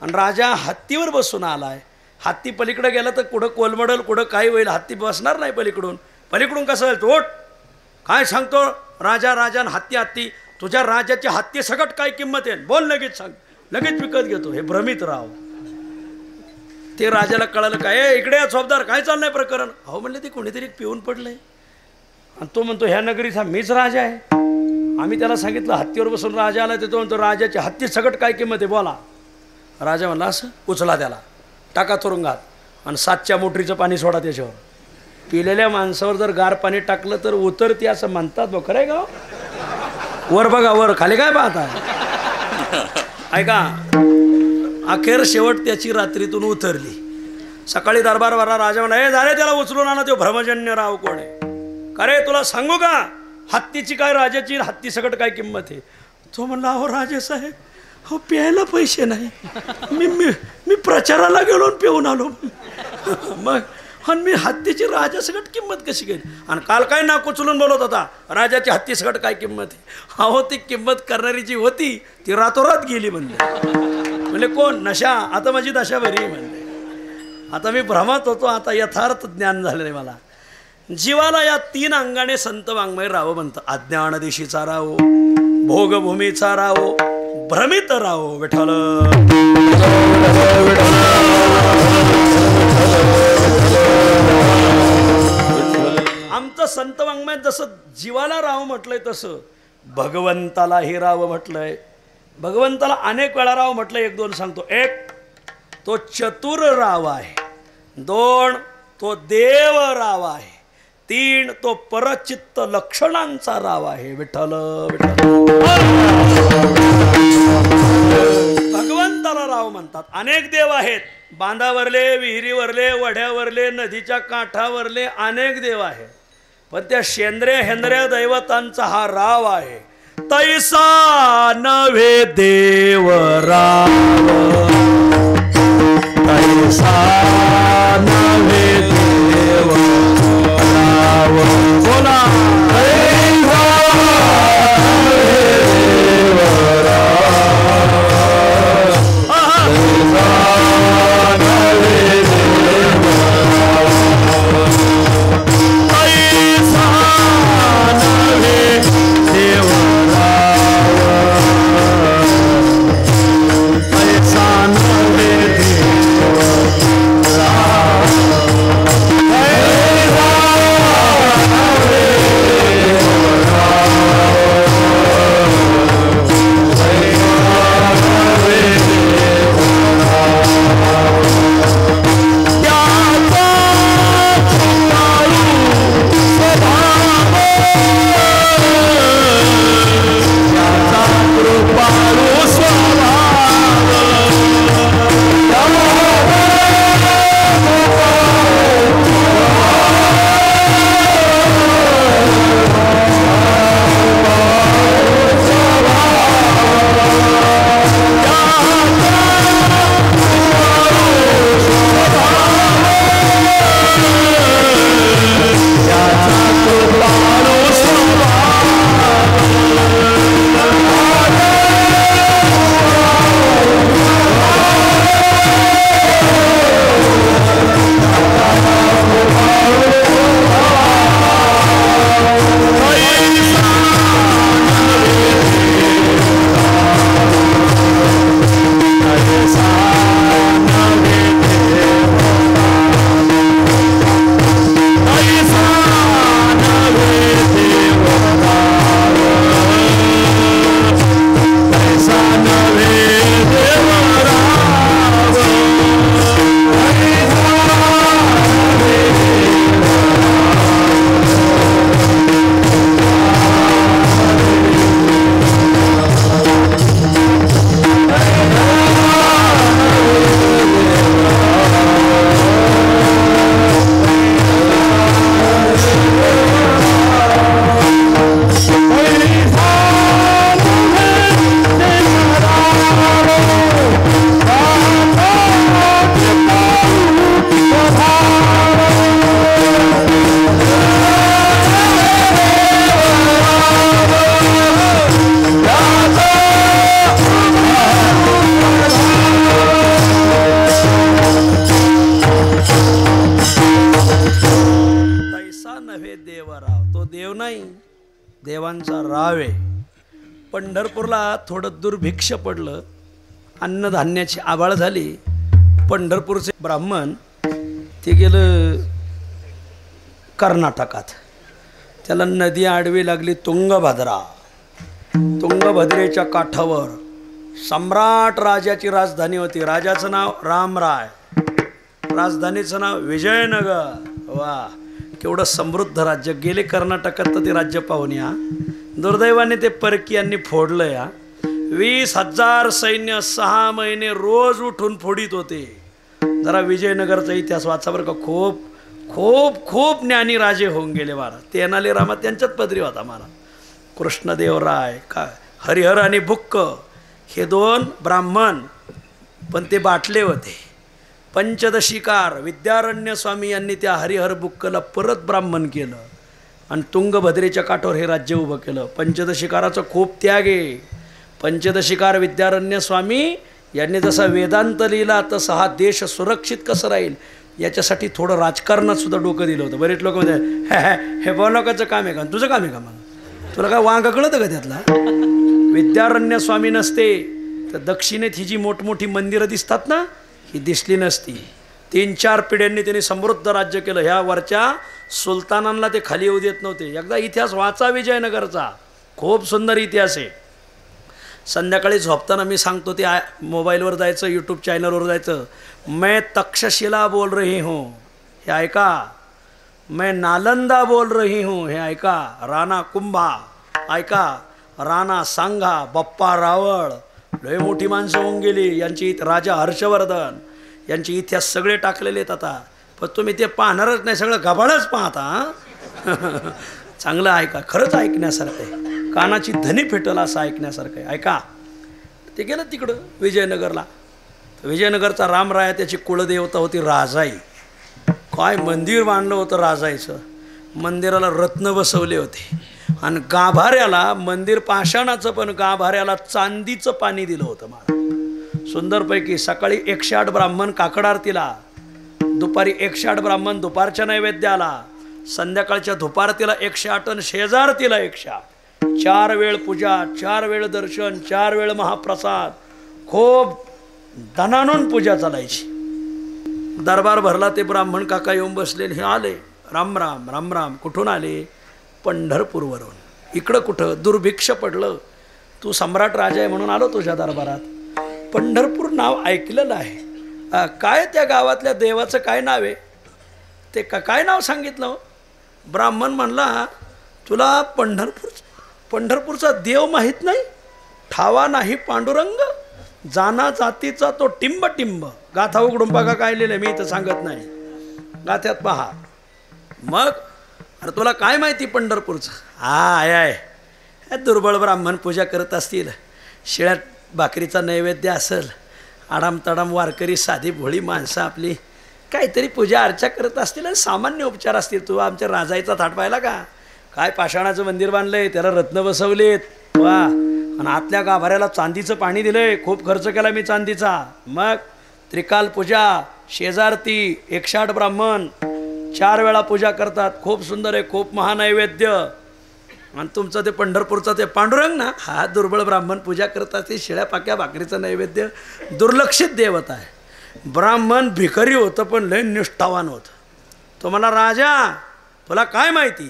आणि राजा हत्तीवर बसून आलाय. हत्ती पलीकडे गेला तर कुठं कोलमडल, कुठं काही होईल, हत्ती बसणार नाही पलीकडून. पलीकडून कसं आहे तोट काय सांगतो राजा राजान हत्ती हत्ती तुझ्या राजाची हत्ती सकट काय किंमत आहे बोल लगेच सांग लगेच विकत घेतो हे भ्रमित राव ते राजाला कळालं काय इकडे चौबदार काय चाललंय प्रकरण अहो म्हणले ते कोणीतरी पिऊन पडलंय आणि तो म्हणतो ह्या नगरीचा मीच राजा आहे आम्ही त्याला सांगितलं हत्तीवर बसून राजा आला ते तो म्हणतो राजाची हत्ती सकट काय किंमत आहे बोला राजा म्हणला असं उचला त्याला टाका तुरुंगात आणि 7च्या मोटरीचं पाणी सोडा त्याच्यावर पिलेल्या माणसावर जर गार पाणी टाकलं तर उतरते असं म्हणतात बघ खरंय का वर बघा वर खाली काय पाहता ऐका अखेर शेवट त्याची रात्रीतून उतरली सकाळी दरबार भरला राजा म्हणा हे झाले त्याला उचलून आणा तो भ्रमजन्य राव कोण आहे का रे तुला सांगू का हत्तीची काय राजाची हत्ती सकट काय किंमत आहे तो म्हणला अहो राजे साहेब हो प्यायला पैसे नाही मी मी मी प्रचाराला गेलो पिऊन आलो मग आणि मी हत्तीची राजासकट किंमत कशी केली आणि काल काय नाक उचलून बोलत होता राजाची हत्ती सकट काय किंमत आहे अहो ती किंमत करणारी जी होती ती रातोरात गेली म्हणले कोण नशा आता माझी दशा बरी म्हणले आता मी भ्रमात होतो आता यथार्थ ज्ञान झालेलं आहे मला जीवाला या 3 अंगाने संत वाङ्मय राव म्हणतं अज्ञान दिशीचा राव भोगभूमीचा राव भ्रमित राव विठ्ठल आमचं संत वाङ्मयात जसं जीवाला राव म्हटलंय तसं भगवंतालाही राव म्हटलंय भगवंताला अनेक वेळा राव म्हटलंय 1-2 सांगतो 1 तो चतुर राव आहे 2 तो देव राव आहे 3 तो परचित्त लक्षणांचा राव आहे विठ्ठल भगवंताला राव म्हणतात अनेक देव आहेत बांधावरले विहिरीवरले वड्यावरले नदीच्या काठावरले अनेक देव आहेत पण त्या शेंद्रे हेंद्र्या दैवतांचा हा राव आहे तैसा नव्हे देव राव तैसा नव्हे देव राव बोला देवांचा राव आहे. पंढरपूरला थोडं दुर्भिक्ष पडलं, अन्नधान्याची आबाळ झाली. पंढरपूरचे ब्राह्मण ते गेलं कर्नाटकात. त्याला नदी आडवी लागली तुंगभद्रा. तुंगभद्रेच्या काठावर सम्राट राजाची राजधानी होती. राजाचं नाव रामराय, राजधानीचं नाव विजयनगर. वा, केवढं समृद्ध राज्य. गेले कर्नाटकात तर ते राज्य पाहून या. दुर्दैवाने ते परकीयांनी फोडलं या. 20,000 सैन्य 6 महिने रोज उठून फोडीत होते. जरा विजयनगरचा इतिहास वाचा बरं का. खूप खूप खूप ज्ञानी राजे होऊन गेले महाराज. तेनाली रामा त्यांच्याच पदरी होता महाराज. कृष्णदेवराय का हरिहर आणि बुक्क हे 2 ब्राह्मण, पण ते बाटले होते. पंचदशिकार विद्यारण्य स्वामी यांनी त्या हरिहर बुक्कला परत ब्राह्मण केलं आणि तुंगभद्रेच्या काठावर हे राज्य उभं केलं. पंचदशिकाराचं खूप त्याग आहे. पंचदशिकार विद्यारण्य स्वामी यांनी जसा वेदांत लिहिला तसा हा देश सुरक्षित कसं राहील याच्यासाठी थोडं राजकारणात सुद्धा डोकं दिलं होतं. बरेच लोक म्हणते हे बोलकाचं काम आहे का, तुझं काम आहे का, मग तुला काय वांग कळतं का त्यातला. विद्यारण्य स्वामी नसते तर दक्षिणेत ही जी मोठमोठी मंदिरं दिसतात ना, ही दिसली नसती. 3-4 पिढ्यांनी त्यांनी समृद्ध राज्य केलं. ह्या वरच्या सुलतानांना ते खाली येऊ देत नव्हते. एकदा इतिहास वाचा विजयनगरचा, खूप सुंदर इतिहास आहे. संध्याकाळी झोपताना मी सांगतो ते मोबाईलवर जायचं, यूट्यूब चॅनलवर जायचं. मैं तक्षशिला बोल रही हूँ, हे ऐका. मैं नालंदा बोल रही हूँ, हे ऐका. राणा कुंभा ऐका, राणा सांगा, बाप्पा रावळ, लय मोठी माणसं होऊन गेली. यांची राजा हर्षवर्धन यांचे इतिहास सगळे टाकलेले आहेत आता. पण तुम्ही ते पाहणारच नाही, सगळं गबाळच पाहता. चांगलं ऐका, खरंच ऐकण्यासारखं आहे. कानाची धनी फेटल असं ऐकण्यासारखं आहे. ऐका. ते गेलं तिकडं विजयनगरला. विजयनगरचा रामराया त्याची कुलदेवता होती राजाई. काय मंदिर बांधलं होतं राजाईचं. मंदिराला रत्न बसवले होते आणि गाभाऱ्याला, मंदिर पाषाणाचं पण गाभाऱ्याला चांदीचं पाणी दिलं होतं मला सुंदरपैकी. सकाळी 108 ब्राह्मण काकड आरतीला, दुपारी 108 ब्राह्मण दुपारच्या नैवेद्याला, संध्याकाळच्या धुपारतीला 108 आणि शेजारतीला 108. 4 वेळ पूजा, 4 वेळ दर्शन, 4 वेळ महाप्रसाद. खूप धनानून पूजा चालायची. दरबार भरला. ते ब्राह्मण काका येऊन बसलेले. हे आले, राम राम राम राम. कुठून आले? पंढरपूरवरून. इकडं कुठं? दुर्भिक्ष पडलं. तू सम्राट राजा आहे म्हणून आलो तुझ्या दरबारात. पंढरपूर नाव ऐकलेलं आहे. काय त्या गावातल्या देवाचं काय नाव आहे? ते काय नाव सांगितलं? ब्राह्मण म्हणला, तुला पंढरपूरचा देव माहीत नाही? ठावा नाही पांडुरंग, जाना जातीचा तो टिंब टिंब. गाथा उघडून बघा काय लिहिलं, मी इथं सांगत नाही, गाथ्यात पहा. मग अरे तुला काय माहिती पंढरपूरचं? आहे दुर्बळ ब्राह्मण पूजा करत असतील, शिळ्या भाकरीचा नैवेद्य असेल, आडामतडाम वारकरी साधी भोळी माणसं आपली काहीतरी पूजा अर्चा करत असतील आणि सामान्य उपचार असतील. तू आमच्या राजाईचा थाट पाहिला का? काय पाषाणाचं मंदिर बांधलंय, त्याला रत्न बसवलेत. वा. आणि आतल्या गाभाऱ्याला चांदीचं पाणी दिलंय. खूप खर्च केला मी चांदीचा. मग त्रिकाल पूजा, शेजारती, 108 ब्राह्मण 4 वेळा पूजा करतात. खूप सुंदर आहे, खूप महानैवेद्य. आणि तुमचं ते पंढरपूरचं ते पांडुरंग ना, हा दुर्बळ ब्राह्मण पूजा करतात. ते शिळ्या पाक्या भाकरीचं नैवेद्य. दुर्लक्षित देवता आहे. ब्राह्मण भिकारी होतं पण लय निष्ठावान होतं. तो म्हणा, राजा तुला काय माहिती?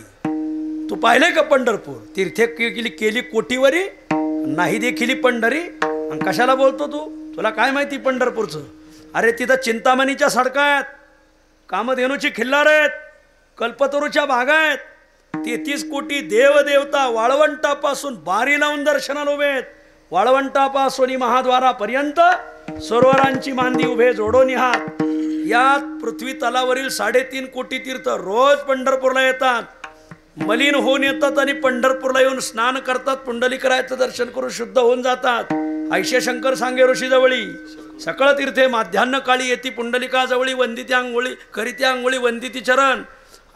तू पाहिलंय का पंढरपूर? तीर्थे केली कोटीवरी, नाही देखील पंढरी. आणि कशाला बोलतो तू? तुला काय माहिती पंढरपूरचं? अरे तिथं चिंतामणीच्या सडका आहेत, कामधेनूची खिल्लार आहेत, कल्पतरूच्या बागा आहेत. 33 कोटी देवदेवता वाळवंटापासून बारी लावून दर्शनाला उभे आहेत. वाळवंटापासून महाद्वारापर्यंत सरोवरांची मांदी उभे जोडून हात. यात पृथ्वी तलावरील 3.5 कोटी तीर्थ रोज पंढरपूरला येतात. मलिन होऊन येतात आणि पंढरपूरला येऊन स्नान करतात. पुंडलिकरायाचं दर्शन करून शुद्ध होऊन जातात. ऐशे शंकर सांगे ऋषी जवळी सकळ तीर्थे माध्यान्ह काळी येती पुंडलिका जवळी वंदिती आंघोळी करीती आंघोळी वंदिती चरण.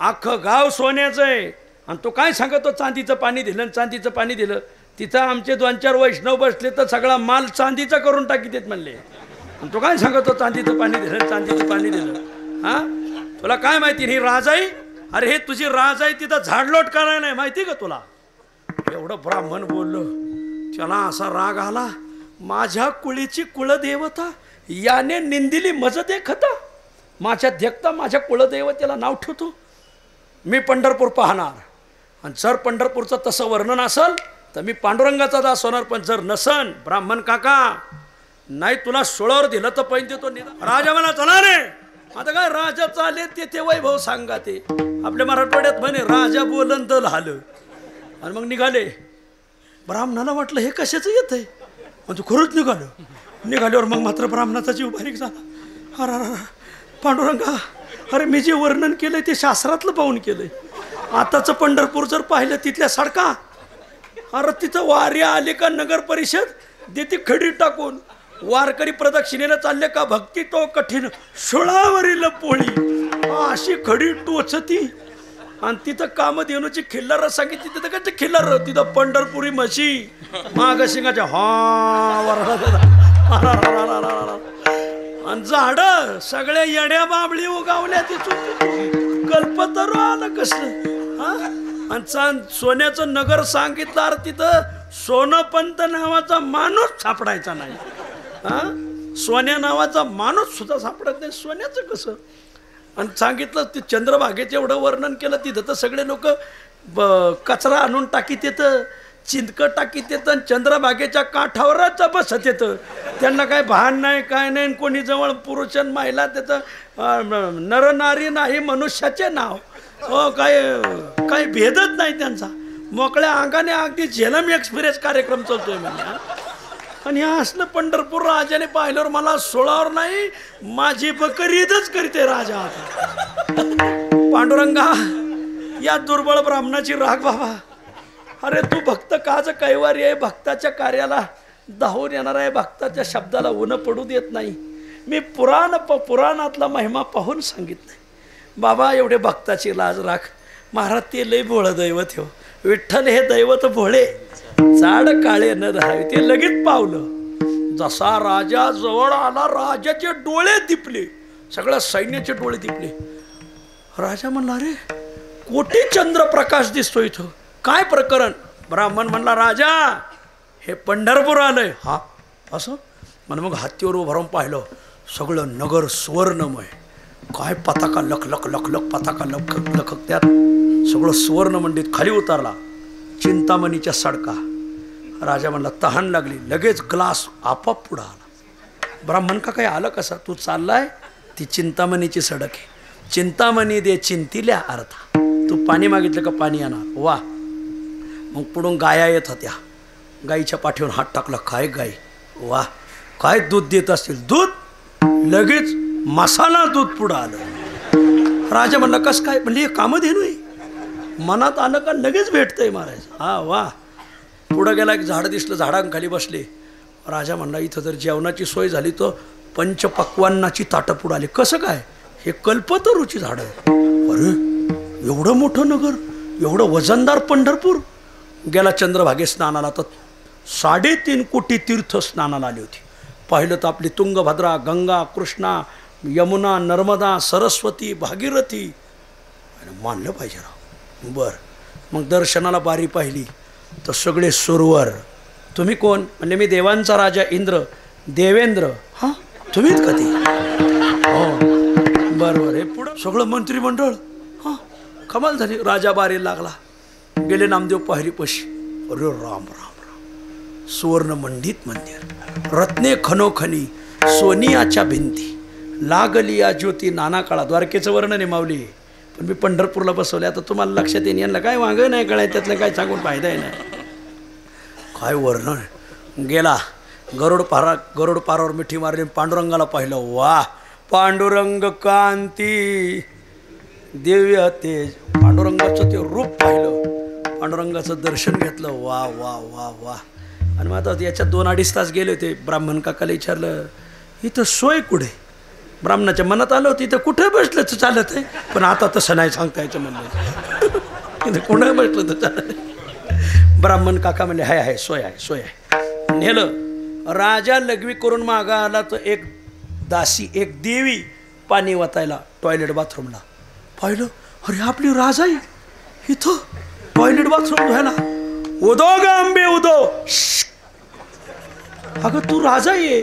अख्खं गाव सोन्याचं आहे. आणि तो काय सांगतो? चांदीचं पाणी दिलं, चांदीचं पाणी दिलं. तिथं आमचे 2-4 वैष्णव बसले तर सगळा माल चांदीचा करून टाकीत म्हणले. आणि तो काय सांगतो? चांदीचं पाणी दिलं, चांदीचं पाणी दिलं. हा, तुला काय माहिती? ही राजाई, अरे हे तुझी राजाई तिथं झाडलोट करायला नाही माहिती का तुला? एवढं ब्राह्मण बोललो, त्याला असा राग आला, माझ्या कुळीची कुळदेवता याने निंदिली मज देखता, माझ्या देखता माझ्या कुळदेवतेला नाव ठेवतो. मी पंढरपूर पाहणार, आणि जर पंढरपूरचं तसं वर्णन असेल तर मी पांडुरंगाचा दास होणार. पण जर नसन, ब्राह्मण काका नाही तुला सोळावर दिलं तर पैन देतो. राजा मला चला रे. आता काय राजा चाले ते वैभव सांगा. ते आपल्या मराठवाड्यात म्हणे राजा बोलन दल हालं. आणि मग निघाले. ब्राह्मणाला वाटलं हे कशाचं येत आहे, म्हणजे खरंच निघाल्यावर मग मात्र ब्राह्मणाचा जीव बारीक झाला. अरे पांडुरंगा, अरे मी जे वर्णन केलंय ते शास्त्रातलं पाहून केलंय. आताचं पंढरपूर जर पाहिलं तिथल्या सडका, अरे तिथं वारी आले का नगर परिषद देते खडी टाकून, वारकरी प्रदक्षिणेला चालले का भक्ती तो कठीण शुळावरील पोळी, अशी खडी टोचती. आणि तिथं कामधेनूची खिल्लार सांगितली. तिथं काय ते खिल्लार, तिथं पंढरपुरी म्हशी माग शिंगाच्या आणि झाड सगळ्या येड्या बाबळी उगावल्या. तिथून कल्पतरू आलं कसलं. आणि सोन्याचं नगर सांगितलं. अरे तिथं सोनपंत नावाचा माणूस सापडायचा नाही. सोन्या नावाचा माणूस सुद्धा सापडत नाही. सोन्याचं कसं. आणि सांगितलं ते चंद्रभागेचं एवढं वर्णन केलं. तिथं तर सगळे लोक कचरा आणून टाकीत येतं, चिंतकं टाकीत येतं, आणि चंद्रभागेच्या काठावरच बसत येतं. त्यांना काय भान नाही काय नाही. कोणी जवळ पुरुष आणि महिला त्याचं नरनारी नाही मनुष्याचे नाव. काही भेदच नाही त्यांचा. मोकळ्या अंगाने अगदी झेलम एक्सप्रेस कार्यक्रम चालतोय म्हणजे. आणि हे असलं पंढरपूर राजाने पाहिल्यावर मला सोळावर नाही, माझी बकरीदच करते राजा. आता पांडुरंगा, या दुर्बळ ब्राह्मणाची राग बाबा. अरे तू भक्त काज कैवारी आहे, भक्ताच्या कार्याला धावून येणार आहे, भक्ताच्या शब्दाला ऊन पडू देत नाही. मी पुराणातला महिमा पाहून सांगितलंय बाबा. एवढे भक्ताची लाज राख. महाराज ते लय भोळ दैवत हो. विठ्ठल हे दैवत भोळे, जाड काळे न धरावे. ते लगेच पावलं. जसा राजा जवळ आला, राजाचे डोळे दिपले, सगळ्या सैन्याचे डोळे दिपले. राजा म्हणला, अरे कोटी चंद्रप्रकाश दिसतो इथं, काय प्रकरण. ब्राह्मण म्हणला, राजा हे पंढरपूर आलंय. हा असं म्हण. मग हत्तीवर उभं राहून पाहिलं, सगळं नगर सुवर्णमय. काय पताका लख लख लख लख पताका लख लख. त्यात सगळं सुवर्ण मंडित. खाली उतरला, चिंतामणीच्या सडका. राजा म्हणला, तहान लागली. लगेच ग्लास आपाप पुढं आला. ब्राह्मण का काही आलं कसा. तू चाललाय, ती चिंतामणीची सडक आहे. चिंतामणी दे चिंतिल्या अर्था. तू पाणी मागितलं का पाणी येणार. वा. मग पुढून गाया येत होत्या. गाईच्या पाठीवर हात टाकला. काय गाई, वा काय दूध देत असतील. दूध लगेच मसाला दूध पुढं आलं. राजा म्हणला, कस काय. म्हणजे हे कामधेनू आहे. मनात आलं का लगेच भेटतंय महाराज. हा वा. पुढं गेला, एक झाड दिसलं, झाडांखाली बसले. राजा म्हणला, इथं जर जेवणाची सोय झाली तर पंचपक्वान्नाची ताटं पुढं आली. कसं काय. हे कल्पतरूची झाडं आहे. अरे एवढं मोठं नगर, एवढं वजनदार पंढरपूर. गेला चंद्रभागे स्नानाला, तर 3.5 कोटी तीर्थ स्नानाला आली होती. पाहिलं तर आपली तुंगभद्रा, गंगा, कृष्णा, यमुना, नर्मदा, सरस्वती, भागीरथी. मानलं पाहिजे राव. बरं. मग दर्शनाला बारी पाहिली तर सगळे सुरवर. तुम्ही कोण. म्हणजे मी देवांचा राजा इंद्र, देवेंद्र. हां तुम्हीच का ते. हो बरोबर. हे पुढं सगळं मंत्रिमंडळ. हां कमाल झाली. राजा बारी लागला. गेले नामदेव पायरीपाशी. अरे राम राम राम. सुवर्ण मंडित मंदिर, रत्ने खनोखनी, सोनियाच्या भिंती, लागली या ज्योती नाना काळा. द्वारकेचं वर्णन आहे माऊली. पण मी पंढरपूरला बसवले. आता तुम्हाला लक्षात येईन. यांना काय वांग नाही कळाय, त्यातलं काय सांगून फायदा आहे नाही. काय वर्णन. गेला गरुड पारावर मिठी मारली. पांडुरंगाला पाहिलं. वा पांडुरंग कांती दिव्य तेज. पांडुरंगाचं ते रूप पाहिलं, पांडुरंगाचं दर्शन घेतलं. वा वा वा वा. आणि मग आता याच्यात 2-2.5 तास गेले होते. ब्राह्मण काकाला विचारलं, इथं सोय कुठे. ब्राह्मणाच्या मनात आलं होतं इथं कुठे बसलं तर चालत आहे. पण आता तसं नाही सांगता यायचं म्हणलं. इथं कुठे बसलं तर चालत आहे. ब्राह्मण काका म्हणले, हाय हाय सोय आहे सोय आहे. नेलं. राजा लघवी करून मागा आला तर एक दासी, एक देवी पाणी वाचायला टॉयलेट बाथरूमला. पाहिलं, अरे आपली राजाई इथं टॉयलेट बाथरूम धुवायला. उदो ग आंबे उदो. अगं तू राजा ये,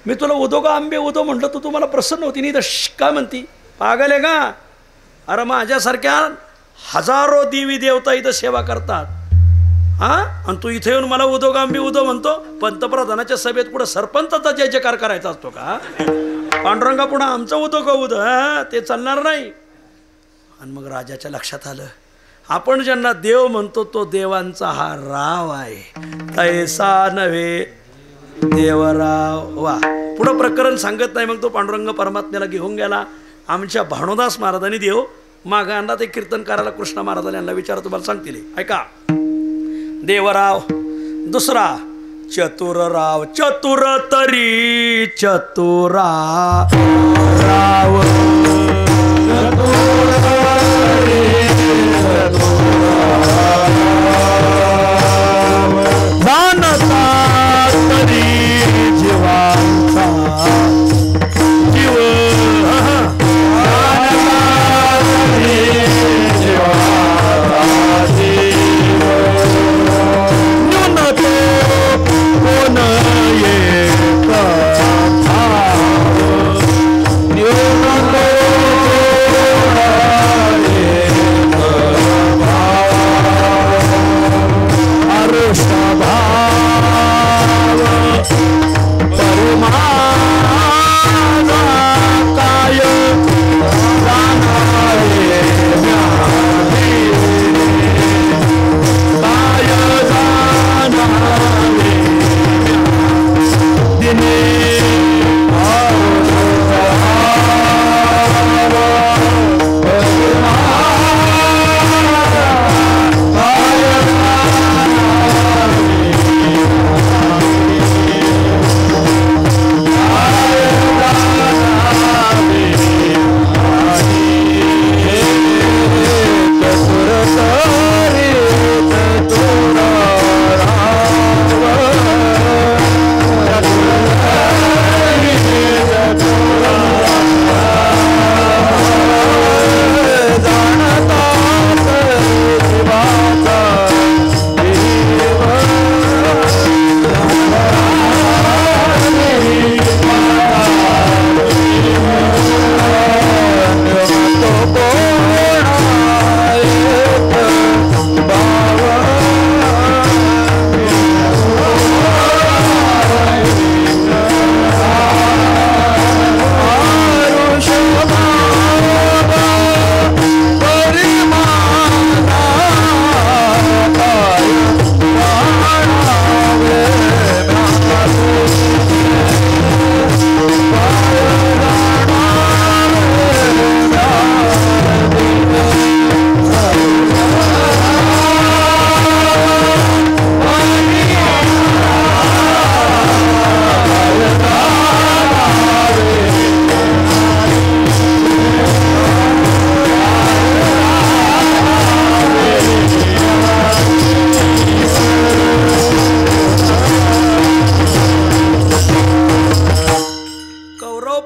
मी तुला उदो ग आंबे उदो म्हटलं, तू तुम्हाला प्रसन्न होती नाही तर काय म्हणती, पागल आहे का? अरे माझ्यासारख्या हजारो देवी देवता इथं सेवा करतात हा, आणि तू इथे येऊन मला उदो ग आंबे उदो म्हणतो. पंतप्रधानाच्या सभेत पुढे सरपंचाचा जय जयकार करायचा असतो का? पांडुरंगा पुढे आमचं उदो ग उदो, हा ते चालणार नाही. आणि मग राजाच्या लक्षात आलं, आपण ज्यांना देव म्हणतो तो देवांचा हा राव आहे, तैसा नव्हे देवराव. वा, पुढं प्रकरण सांगत नाही. मग तो पांडुरंग परमात्म्याला घेऊन गेला. आमच्या भानुदास महाराजांनी देव मागं आणला. ते कीर्तन करायला कृष्ण महाराजांनी यांना विचार तुम्हाला सांगतील, ऐका. देवराव दुसरा चतुरराव, चतुर तरी चतुरा राव, जाणता तरी जीवांचा जीव,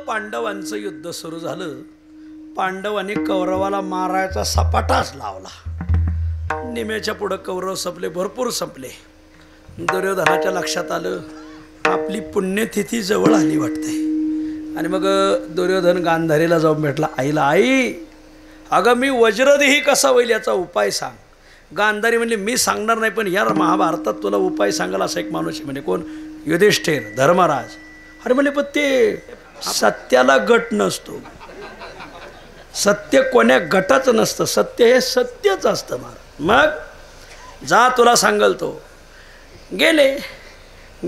पांडवांचं युद्ध सुरू झालं. पांडवांनी कौरवाला मारायचा सपाटाच लावला. निम्याच्या पुढं कौरव संपले, भरपूर संपले. दुर्योधनाच्या लक्षात आलं आपली पुण्यतिथी जवळ आली वाटते. आणि मग दुर्योधन गांधारीला जाऊन भेटला. आईला, आई अगं मी वज्रदेही कसा होईल याचा उपाय सांग. गांधारी म्हणली मी सांगणार नाही, पण यार महाभारतात तुला उपाय सांगायला असा एक माणूस म्हणजे कोण? युधिष्ठिर, धर्मराज. अरे म्हणले पण ते सत्याला गट नसतो. सत्य कोण्या गटाचं नसतं, सत्य हे सत्यच असतं. मग जा तुला सांगल तो.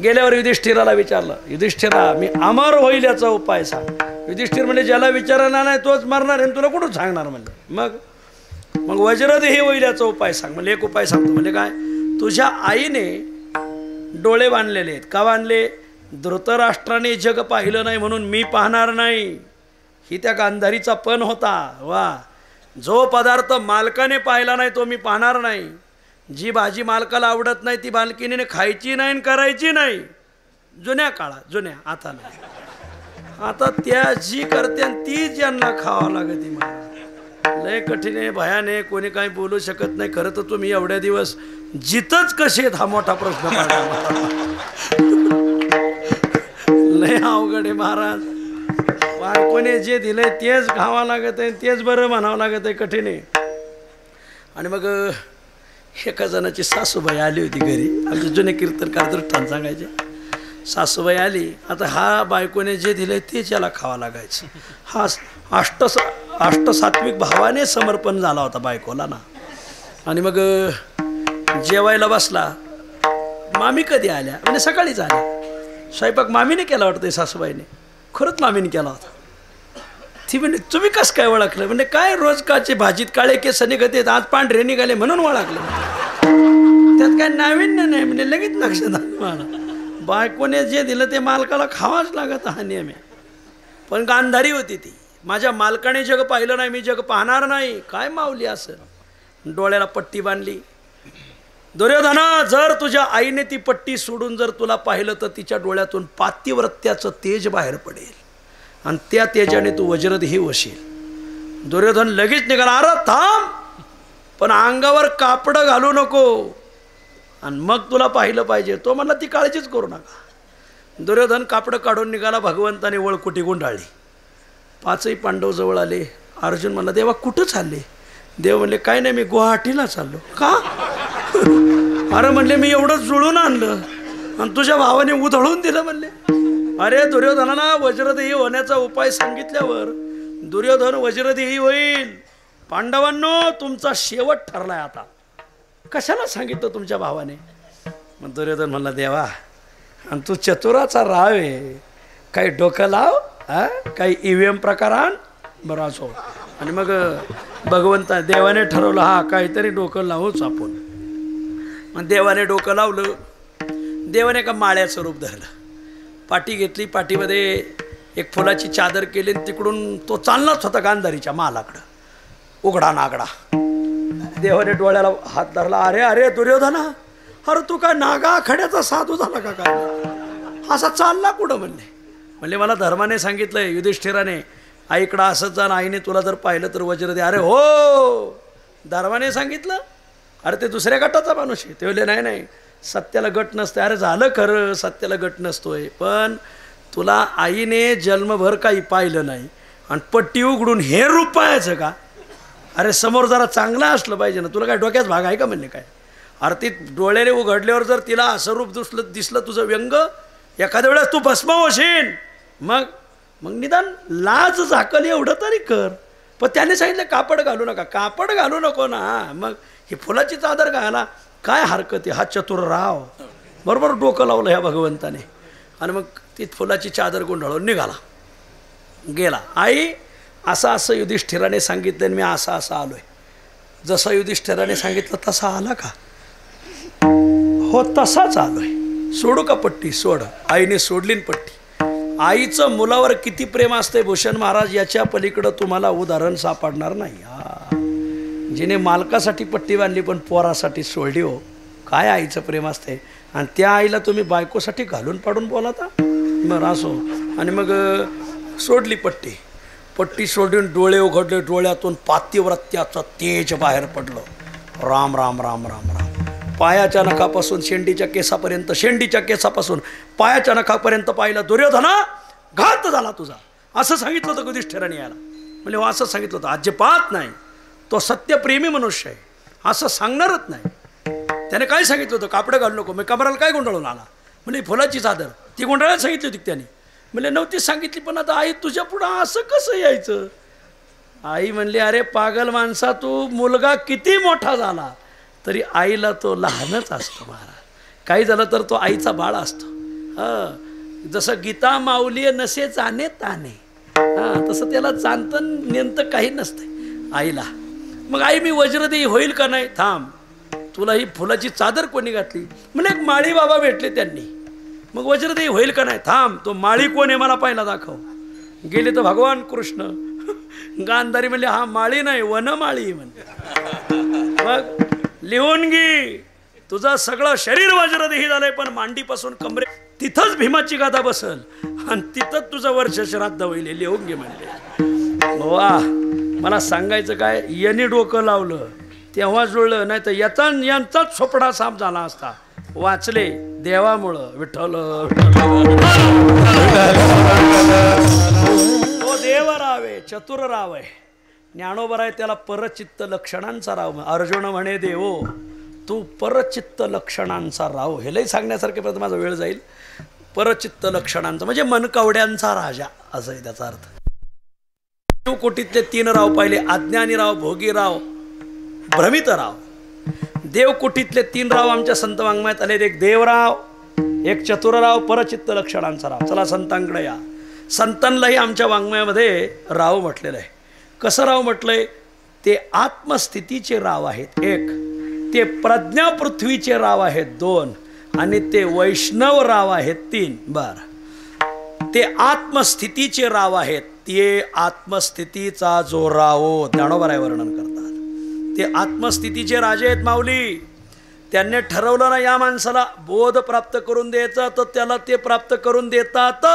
गेल्यावर युधिष्ठिराला विचारलं, युधिष्ठिरा मी अमर होईल याचा उपाय सांग. युधिष्ठिर म्हणजे ज्याला विचारणार नाही तोच मरणार आहे, तुला कुठून सांगणार म्हणलं. मग वज्रदेही होईल याचा उपाय सांग. म्हणजे एक उपाय सांगतो. म्हणजे काय? तुझ्या आईने डोळे बांधलेले आहेत. का बांधले? धृतराष्ट्राने जग पाहिलं नाही म्हणून मी पाहणार नाही. ही त्या गांधारीचा पण होता. वा, जो पदार्थ मालकाने पाहिला नाही तो मी पाहणार नाही. जी भाजी मालकाला आवडत नाही ती मालकीने खायची नाही आणि करायची नाही. जुन्या काळात, जुन्या, आता नाही. आता त्या जी करते ती ज्यांना खावं लागते. लय कठीण आहे, भयान आहे, कोणी काही बोलू शकत नाही. खरं तर तुम्ही एवढ्या दिवस जिथंच कसे आहेत हा मोठा प्रश्न लय अवघड आहे महाराज. बायकोने जे दिलंय तेच खावा लागत आहे, तेच बरं म्हणावं लागत आहे, कठीण आहे. आणि मग एका जणाची सासूबाई आली होती घरी. आमचे जुने कीर्तनकार दृष्टांत सांगायचे. सासूबाई आली, आता हा बायकोने जे दिलंय तेच याला खावा लागायचं. हा अष्टसात्विक भावाने समर्पण झाला होता बायकोला ना. आणि मग जेवायला बसला. मामी कधी आल्या? म्हणजे सकाळीच आल्या. स्वयंपाक मामीने केला वाटतं सासूबाईने. खरंच मामीने केला होता. ती म्हणजे तुम्ही कसं काय ओळखलं? म्हणजे काय रोज काचे भाजीत काळे केस निघते, आज पांढरे निघाले म्हणून ओळखलं. त्यात काय नाविन्य नाही. म्हणजे लगेच लक्षात आलं मला. बायकोने जे दिलं ते मालकाला खावाच लागत, हा नियम आहे. पण गांधारी होती ती. माझ्या मालकाने जग पाहिलं नाही, मी जग पाहणार नाही. काय मावली असं. डोळ्याला पट्टी बांधली. दुर्योधना, जर तुझ्या आईने ती पट्टी सोडून जर तुला पाहिलं तर तिच्या डोळ्यातून पातिव्रत्याचं तेज बाहेर पडेल आणि त्या तेजाने तू वज्रदेही होशील. दुर्योधन लगेच निघाला. अरे थांब, पण अंगावर कापड घालू नको आणि मग तुला पाहिलं पाहिजे. तो म्हणला ती काळजीच करू नका. दुर्योधन कापड काढून निघाला. भगवंताने वळकुटी गुंडाळली. पाचही पांडव जवळ आले. अर्जुन म्हणला, देवा कुठं चालले? देव म्हणले, काय नाही, मी गुवाहाटीला चाललो. का? अरे म्हणले, मी एवढं जुळून आणलं आणि तुझ्या भावाने उधळून दिलं म्हणले. अरे दुर्योधनाला वज्रदेही होण्याचा उपाय सांगितल्यावर दुर्योधन वज्रदेही होईल. पांडवांनो, तुमचा शेवट ठरलाय आता. कशाला सांगितलं तुमच्या भावाने? मग दुर्योधन म्हणला, देवा आणि तू चतुराचा राव आहे, काही डोकं लाव, काही EVM प्रकार आण बरं असो. आणि मग भगवंता देवाने ठरवलं, हा काहीतरी डोकं लावूच आपण. मग देवाने डोकं लावलं. देवाने एका माळ्याचं रूप धरलं. पाठी घेतली, पाठीमध्ये एक फुलाची चादर केली आणि तिकडून तो चाललाच होता गांधारीच्या मालाकडं, उघडा नागडा. देवाने डोळ्याला हात धरला. अरे अरे दुर्योधना, अरे तू काय नागा खड्याचा साधू झाला का काय? असा चालला कुठं? म्हणले मला धर्माने सांगितलंय, युधिष्ठिराने, आईकडं असंच जा, आईने तुला जर पाहिलं तर वज्र दे. अरे हो, धर्माने सांगितलं? अरे ते दुसऱ्या गटाचा माणूस आहे. ते म्हणले, नाही, सत्याला गट नसतं. अरे झालं खरं, सत्याला गट नसतोय, पण तुला आईने जन्मभर काही पाहिलं नाही आणि पट्टी उघडून हे रूप पाहायचं का? अरे समोर जरा चांगलं असलं पाहिजे ना. तुला काय डोक्यात भाग आहे का? म्हणले काय? अरे ती डोळ्याने उघडल्यावर जर तिला असं रूप दिसलं तुझं व्यंग, एखाद्या वेळेस तू भस्म होशील. मग निदान लाज झाकल एवढं तरी कर. पण त्याने सांगितलं कापड घालू नका. कापड घालू नको ना. मग ही फुलाची चादर घाला, काय हरकत आहे? हा चतुर राव बरोबर डोकं लावलं ह्या भगवंताने. आणि मग ती फुलाची चादर गुंडाळून निघाला, गेला. आई असं युधिष्ठिराने सांगितलं, मी असं आलोय. जसं युधिष्ठिराने सांगितलं तसा आला का? हो, तसाच आलोय. सोडू का पट्टी? सोड. आईने सोडली पट्टी. आईचं मुलावर किती प्रेम असते भूषण महाराज, याच्या पलीकडं तुम्हाला उदाहरण सापडणार नाही. जिने मालकासाठी पट्टी बांधली पण पोरासाठी सोडली, हो काय आईचं प्रेम असते. आणि त्या आईला तुम्ही बायकोसाठी घालून पाडून बोलाता. बरं असो. आणि मग सोडली पट्टी सोडून डोळे उघडले. डोळ्यातून पातिव्रत्याचं तेज बाहेर पडलं. राम राम राम राम राम. पायाच्या नखापासून शेंडीच्या केसापर्यंत, शेंडीच्या केसापासून पायाच्या नखापर्यंत पाहिलं. दुर्योधना, घात झाला तुझा. असं सांगितलं होतं युधिष्ठिराने याला. म्हणजे असं सांगितलं होतं. अजिबात नाही. तो सत्यप्रेमी मनुष्य आहे, असं सांगणारच नाही. त्याने काय सांगितलं होतं? कापडं घालू नको. मी कमराला काय गुंडाळून आला? म्हणजे फुलाची चादर ती गुंडाळायला सांगितली होती त्याने. म्हणजे नव्हती सांगितली. पण आता आई तुझ्या पुढं असं कसं यायचं? आई म्हणली, अरे पागल माणसा, तू मुलगा किती मोठा झाला तरी आईला तो लहानच असतो महाराज. काही झालं तर तो आईचा बाळ असतो. जसं गीता माऊली नसे जाणे ताने, तसं त्याला जाणतं नेमतं काही नसतं आईला. मग आई मी वज्रदेही होईल का नाही? थांब, तुला ही फुलाची चादर कोणी घातली? म्हणजे एक माळी बाबा भेटले त्यांनी. मग वज्रदेही होईल का नाही? थांब, तो माळी कोण आहे मला पहिला दाखव. गेले तर भगवान कृष्ण. गांधारी म्हणले, हा माळी नाही, वनमाळी म्हणते. मग लिहून घे, तुझं सगळं शरीर वज्रदेही झालंय, पण मांडीपासून कमरे तिथंच भीमाची गाथा बसल आणि तिथंच तुझं वर्ष श्राद्ध होईल. लिहून घे म्हणले. वा, मला सांगायचं काय, यांनी डोकं लावलं तेव्हा जुळलं, नाही तर यांचाच सोपडा साफ झाला असता. वाचले देवामुळं. विठ्ठल तो देव रावे चतुर राव आहे. ज्ञानोबर आहे त्याला परचित्त लक्षणांचा राव. अर्जुन म्हणे देवो तू परचित्त लक्षणांचा राव. हे लई सांगण्यासारखे, परत माझा वेळ जाईल. परचित्त लक्षणांचा म्हणजे मनकवड्यांचा राजा असं आहे त्याचा अर्थ. कोटीतले 3 राव पाहिले, अज्ञानीराव, भोगीराव, भ्रमितराव. देवकुटीतले 3 राव आमच्या संत वाङ्मयात आले. एक देवराव, एक चतुरराव, परचित्त लक्षणांचा राव. चला संतांकडे या. संतांनाही आमच्या वाङ्मयामध्ये राव म्हटलेलं आहे. कसं राव म्हटलंय? ते आत्मस्थितीचे राव आहेत 1, ते प्रज्ञा पृथ्वीचे राव आहेत 2, आणि ते वैष्णव राव आहेत 3. बर, ते आत्मस्थितीचे राव आहेत. ते आत्मस्थितीचा जो राव ज्ञानोबा राय वर्णन करतात. ते आत्मस्थितीचे राजे आहेत माऊली. त्यांनी ठरवलं ना या माणसाला बोध प्राप्त करून द्यायचा, तर त्याला ते प्राप्त करून देतात.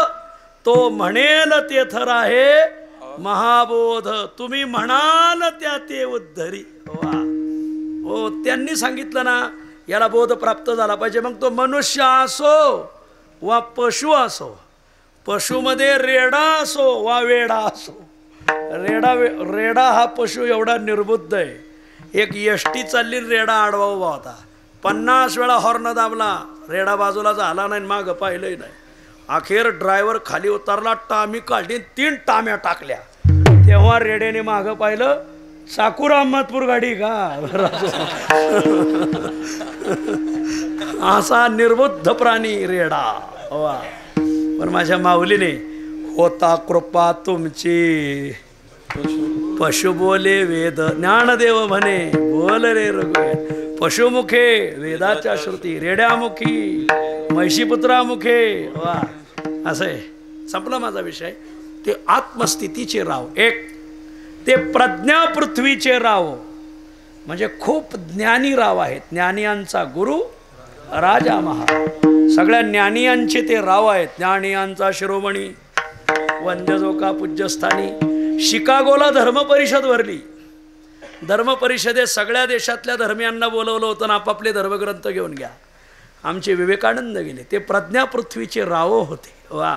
तो म्हणेल ते थर आहे महाबोध, तुम्ही म्हणाल त्या ते उद्धरी. वा हो, त्यांनी सांगितलं ना याला बोध प्राप्त झाला पाहिजे. मग तो मनुष्य असो वा पशु असो, पशुमध्ये रेडा असो वा वेडा असो. रेडा हा पशु एवढा निर्बुद्ध आहे. एक एसटी चालली, रेडा आडवा उभा होता. 50 वेळा हॉर्न दाबला, रेडा बाजूला झाला नाही, मागं पाहिलंही नाही. अखेर ड्रायव्हर खाली उतरला, टामी काढली, 3 टाम्या टाकल्या. तेव्हा रेड्याने मागं पाहिलं, साकूर अहमदपूर गाडी का. असा निर्बुद्ध प्राणी रेडा. वा, पण माझ्या माऊलीने होता कृपा तुमची, पशु बोले वेद, ज्ञानदेव म्हणे बोल रे रघुवेद. पशुमुखे वेदाच्या श्रुती, रेड्यामुखी म्हैशीपुत्रामुखे. वा, असं आहे. संपला माझा विषय. ते आत्मस्थितीचे राव 1, ते प्रज्ञा पृथ्वीचे राव म्हणजे खूप ज्ञानी राव आहेत. ज्ञानियांचा गुरु राजा महा. सगळ्या ज्ञानियांचे ते राव आहेत. ज्ञानियांचा शिरोमणी वंद्यजोका पूज्यस्थानी. शिकागोला धर्मपरिषद भरली. धर्मपरिषदेत सगळ्या देशातल्या धर्मियांना बोलवलं होतं ना, आपापले धर्मग्रंथ घेऊन घ्या. आमचे विवेकानंद गेले. ते प्रज्ञा पृथ्वीचे राव होते. वा,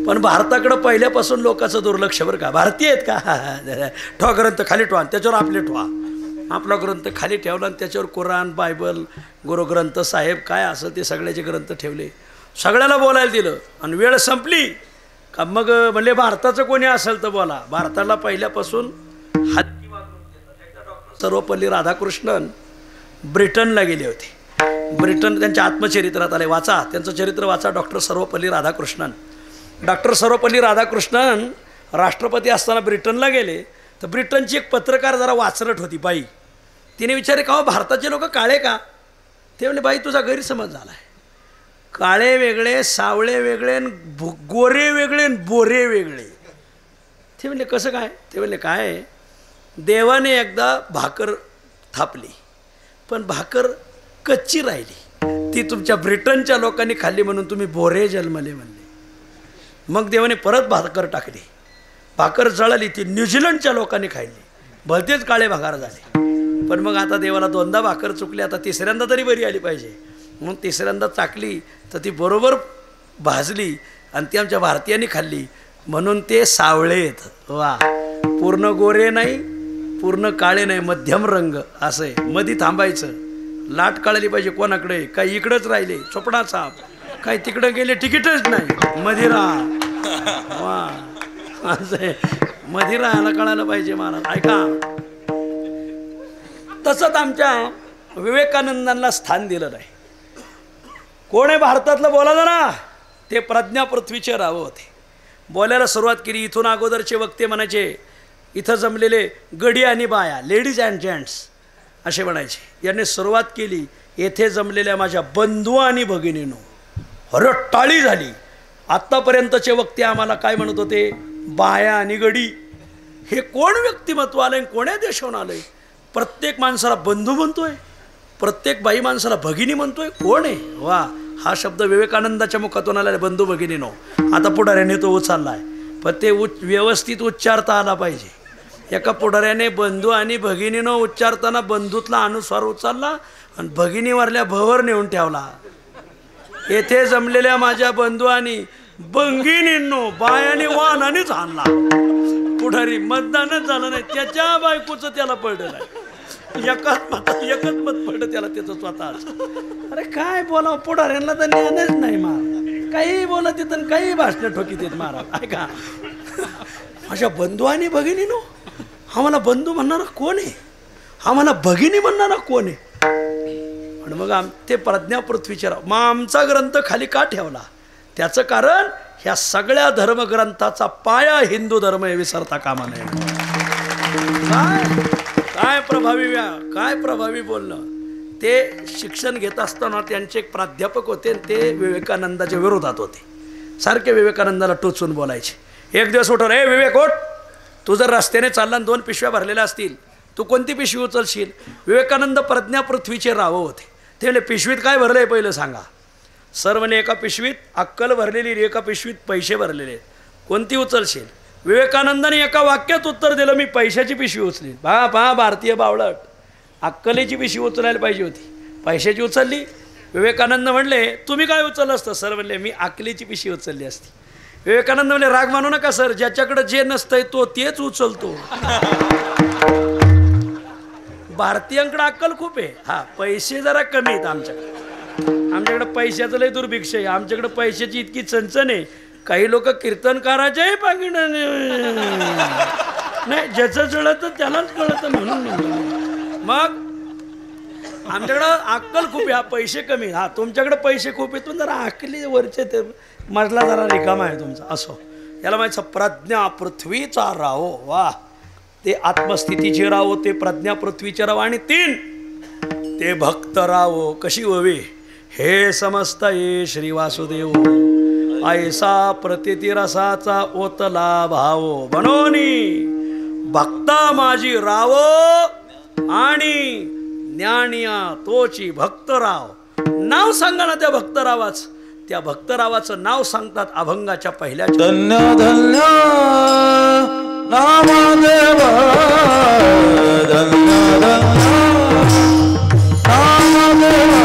पण भारताकडं पहिल्यापासून लोकांचं दुर्लक्ष बरं का. भारतीय आहेत का, ठोवा ग्रंथ खाली ठेवा, त्याच्यावर आपले ठेवा. आपला ग्रंथ खाली ठेवला आणि त्याच्यावर कुराण, बायबल, गुरुग्रंथ साहेब काय असं ते सगळ्याचे ग्रंथ ठेवले. सगळ्याला बोलायला दिलं आणि वेळ संपली का मग म्हणले भारताचं कोणी असेल तर बोला. भारताला पहिल्यापासून सर्वपल्ली राधाकृष्णन ब्रिटनला गेले होते. ब्रिटन त्यांच्या आत्मचरित्रात आले, वाचा त्यांचं चरित्र वाचा. डॉक्टर सर्वपल्ली राधाकृष्णन. डॉक्टर सर्वपल्ली राधाकृष्णन राष्ट्रपती असताना ब्रिटनला गेले. तर ब्रिटनची एक पत्रकार जरा वाचरट होती बाई. तिने विचारले का भारताचे लोक काळे का. ते म्हणले बाई तुझा गैरसमज झाला आहे. काळे वेगळे, सावळे वेगळे, गोरे वेगळे, बोरे वेगळे. ते म्हणले कसं काय. ते म्हणले काय, देवाने एकदा भाकर थापली पण भाकर कच्ची राहिली. ती तुमच्या ब्रिटनच्या लोकांनी खाल्ली म्हणून तुम्ही बोरे जन्मले म्हणले. मग देवाने परत भाकर टाकली, भाकर जळाली, ती न्यूझीलंडच्या लोकांनी खाल्ली, भलतेच काळे भागार झाले. पण मग आता देवाला 2दा भाकर चुकली, आता तिसऱ्यांदा तरी बरी आली पाहिजे. मग तिसऱ्यांदा चाकली तर ती बरोबर भाजली आणि ती आमच्या भारतीयांनी खाल्ली म्हणून ते सावळे आहेत. वा, पूर्ण गोरे नाही, पूर्ण काळे नाही, मध्यम रंग असं आहे. मधी थांबायचं. लाट कळली पाहिजे कोणाकडे. काही इकडंच राहिले चोपडा साप, काही तिकडं गेले तिकीटच नाही, मधी राहा. वा, असं आहे. मधी राहायला कळायला पाहिजे महाराज. ऐका, तसंच आमच्या विवेकानंदांना स्थान दिलं नाही. कोण आहे भारतातलं बोला जरा. ते प्रज्ञा पृथ्वीचे राव होते. बोलायला सुरुवात केली. इथून अगोदरचे वक्ते म्हणायचे इथं जमलेले गडी आणि बाया, लेडीज अँड जेंट्स असे म्हणायचे. यांनी सुरुवात केली, येथे जमलेल्या माझ्या बंधू आणि भगिनींनो. अरे टाळी झाली. आत्तापर्यंतचे वक्ते आम्हाला काय म्हणत होते, बाया आणि गडी. हे कोण व्यक्तिमत्व आलंय, कोण्या देशाहून आलंय. प्रत्येक माणसाला बंधू म्हणतोय, प्रत्येक बाई माणसाला भगिनी म्हणतोय. कोण आहे. वा, हा शब्द विवेकानंदाच्या मुखातून आला, बंधू भगिनीनो. आता पुढाऱ्याने तो उचललाय, पण ते व्यवस्थित उच्चारता आला पाहिजे. एका पुढाऱ्याने बंधू आणि भगिनीनं उच्चारताना बंधूतला अनुस्वार उचलला आणि भगिनीवरल्या भवर नेऊन ठेवला. येथे जमलेल्या माझ्या बंधू आणि भगिनींनो बायाने वाहनानेच आणला. पुढारी मतदानच झालं नाही, त्याच्या बायकोचं त्याला पडलं नाही. एकच मत पडलं त्याला त्याचं स्वतःच. अरे काय बोलावं, पुढाऱ्यांना तर ज्ञानच नाही. मार काही बोलत येत काही भाषण ठोकीत येत महाराज. ऐका माझ्या बंधू आणि भगिनीनो, आम्हाला बंधू म्हणणारा कोण आहे, आम्हाला भगिनी म्हणणारा कोण आहे. आणि मग ते प्रज्ञा पृथ्वीचे राव. मग आमचा ग्रंथ खाली का ठेवला, त्याचं कारण ह्या सगळ्या धर्मग्रंथाचा पाया हिंदू धर्म हे विसरता कामा नये. काय प्रभावी बोलणं. ते शिक्षण घेत असताना त्यांचे एक प्राध्यापक होते, ते विवेकानंदाच्या विरोधात होते. सारखे विवेकानंदाला टोचून बोलायचे. एक दिवस उठव, रे विवेक उठ, तू जर रस्त्याने चालला 2 पिशव्या भरलेल्या असतील, तू कोणती पिशवी उचलशील. विवेकानंद प्रज्ञा पृथ्वीचे राव होते. ते म्हणले पिशवीत काय भरलंय पहिलं सांगा. सर म्हणे एका पिशवीत अक्कल भरलेली, एका पिशवीत पैसे भरलेले, कोणती उचलशील. विवेकानंदाने एका वाक्यात उत्तर दिलं, मी पैशाची पिशवी उचली. पहा भारतीय बावळट, अक्कलेची पिशवी उचलायला पाहिजे होती, पैशाची उचलली. विवेकानंद म्हणले तुम्ही काय उचललं असतं. सर म्हणले मी अक्कलेची पिशवी उचलली असती. विवेकानंद म्हणले राग मानू नका सर, ज्याच्याकडे जे नसतंय तो तेच उचलतो. भारतीयांकडे अक्कल खूप आहे, हा पैसे जरा कमी आहेत आमच्याकडे पैशाचं लय दुर्भिक्ष आहे. आमच्याकडे पैशाची इतकी चणचण आहे, काही लोक कीर्तनकाराच्याही पाकिट नाही, ज्याचं कळतं त्यालाच कळतं म्हणून. मग आमच्याकडं अक्कल खूप आहे, हा पैसे कमी. हा तुमच्याकडे पैसे खूप आहेत पण जरा अक्कली वरचे ते मजला जरा रिकामा आहे तुमचा. असो, याला माहिती प्रज्ञा पृथ्वीचा राहो. वा, ते आत्मस्थितीचे राहो, ते प्रज्ञा पृथ्वीचे राहो. आणि 3 ते भक्त राहो. कशी व्हावी हे समजता ये श्री वासुदेव. ऐसा प्रतिती रसाचा ओतला भावो बनोनी भक्ता माझी रावो आणि ज्ञानिया तोची भक्तराव. नाव सांगा ना त्या भक्तरावाच. त्या भक्तरावाचं नाव सांगतात अभंगाच्या पहिल्या. धन्य धन्य नामदेव, धन्य धन्य नामदेव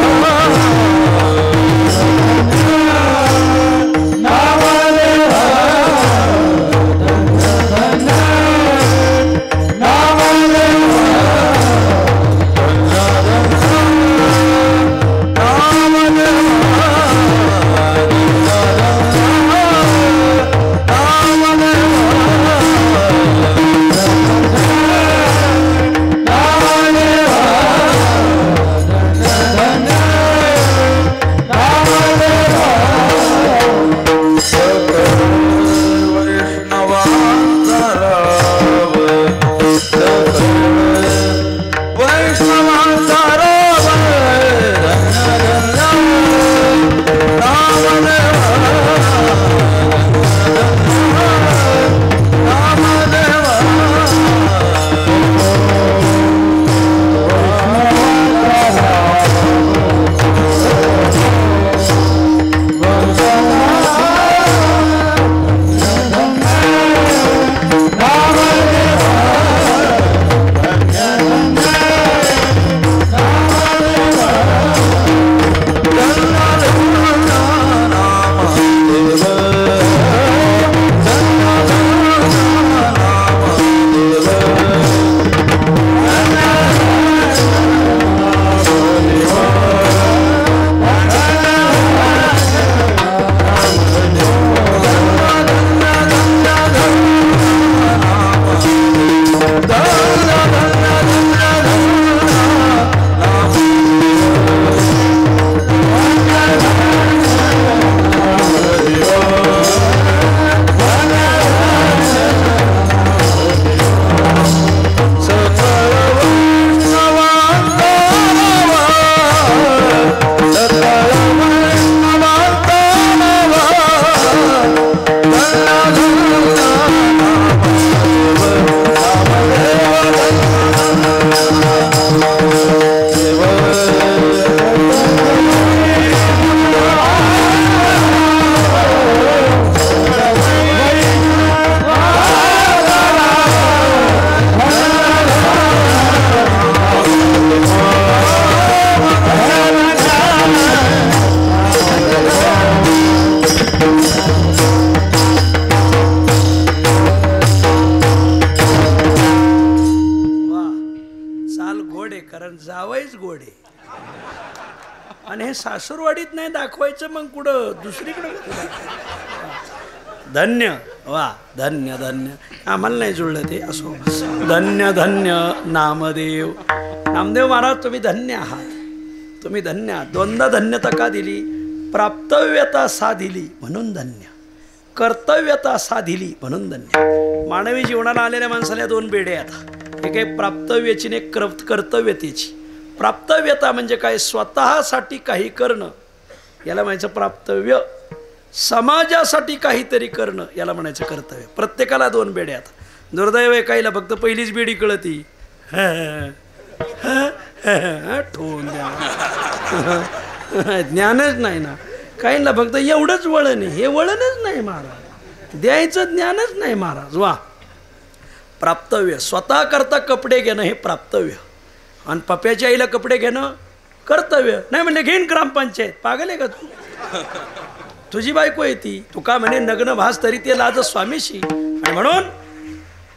आणि हे सासूरवाडीत नाही दाखवायचं, मग कुठं दुसरीकडं? धन्य, वा धन्य धन्य. आम्हाला नाही जुळलं ते, असो. धन्य धन्य नामदेव. नामदेव महाराज तुम्ही धन्य आहात, तुम्ही धन्य आहात. दोनदा धन्यता का दिली? प्राप्तव्यता साधिली म्हणून धन्य, कर्तव्यता साधिली म्हणून धन्य. मानवी जीवनाला आलेल्या माणसाला दोन बेडे आहेत, एक आहे प्राप्तव्याची, एक कर्तव्यतेची. प्राप्तव्यता म्हणजे काय? स्वतःसाठी काही करणं, याला म्हणायचं प्राप्तव्य. समाजासाठी काहीतरी करणं, याला म्हणायचं कर्तव्य. प्रत्येकाला दोन बेड्या आहेत. दुर्दैव आहे काहीला फक्त पहिलीच बेडी कळती, ठेवून द्या. ज्ञानच नाही ना काहींना, फक्त एवढंच वळण आहे, हे वळणच नाही महाराज, द्यायचं ज्ञानच नाही महाराज. वा, प्राप्तव्य. स्वतः करता कपडे घेणं हे प्राप्तव्य, आणि पप्याच्या आईला कपडे घेणं कर्तव्य. नाही म्हणजे घेईन ग्रामपंचायत, पागल आहे का तू? तुझी बायको आहे ती, तू का म्हणे नग्न भास तरी ते लाज स्वामीशी. आणि म्हणून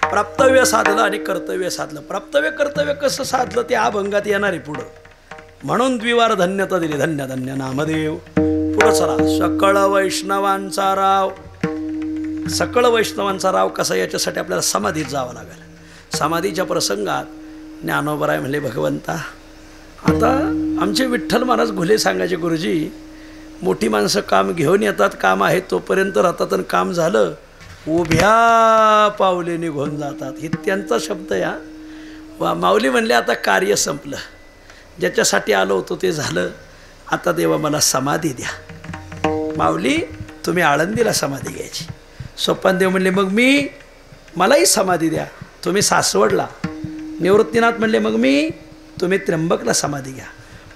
प्राप्तव्य साधलं आणि कर्तव्य साधलं. प्राप्तव्य कर्तव्य कसं साधलं ते अभंगात येणार आहे पुढं. म्हणून द्विवार धन्यता दिली. धन्य धन्य नामदेव. पुढं चला. सकळ वैष्णवांचा राव. सकळ वैष्णवांचा राव कसा, याच्यासाठी आपल्याला समाधीत जावं लागेल. समाधीच्या प्रसंगात ज्ञानोबराय म्हणले, भगवंता आता आमचे विठ्ठल महाराज घुले सांगायचे, गुरुजी मोठी माणसं काम घेऊन येतात, काम आहे तोपर्यंत राहतात, आणि काम झालं उभ्या पावले निघून जातात. हे त्यांचा शब्द या. वा, माऊली म्हणले आता कार्य संपलं, ज्याच्यासाठी आलो होतो ते झालं, आता देवा मला समाधी द्या. माऊली तुम्ही आळंदीला समाधी घ्यायची. सोपानदेव म्हणले मग मलाही समाधी द्या. तुम्ही सासवडला. निवृत्तीनाथ म्हणले मग तुम्ही त्र्यंबकला समाधी घ्या.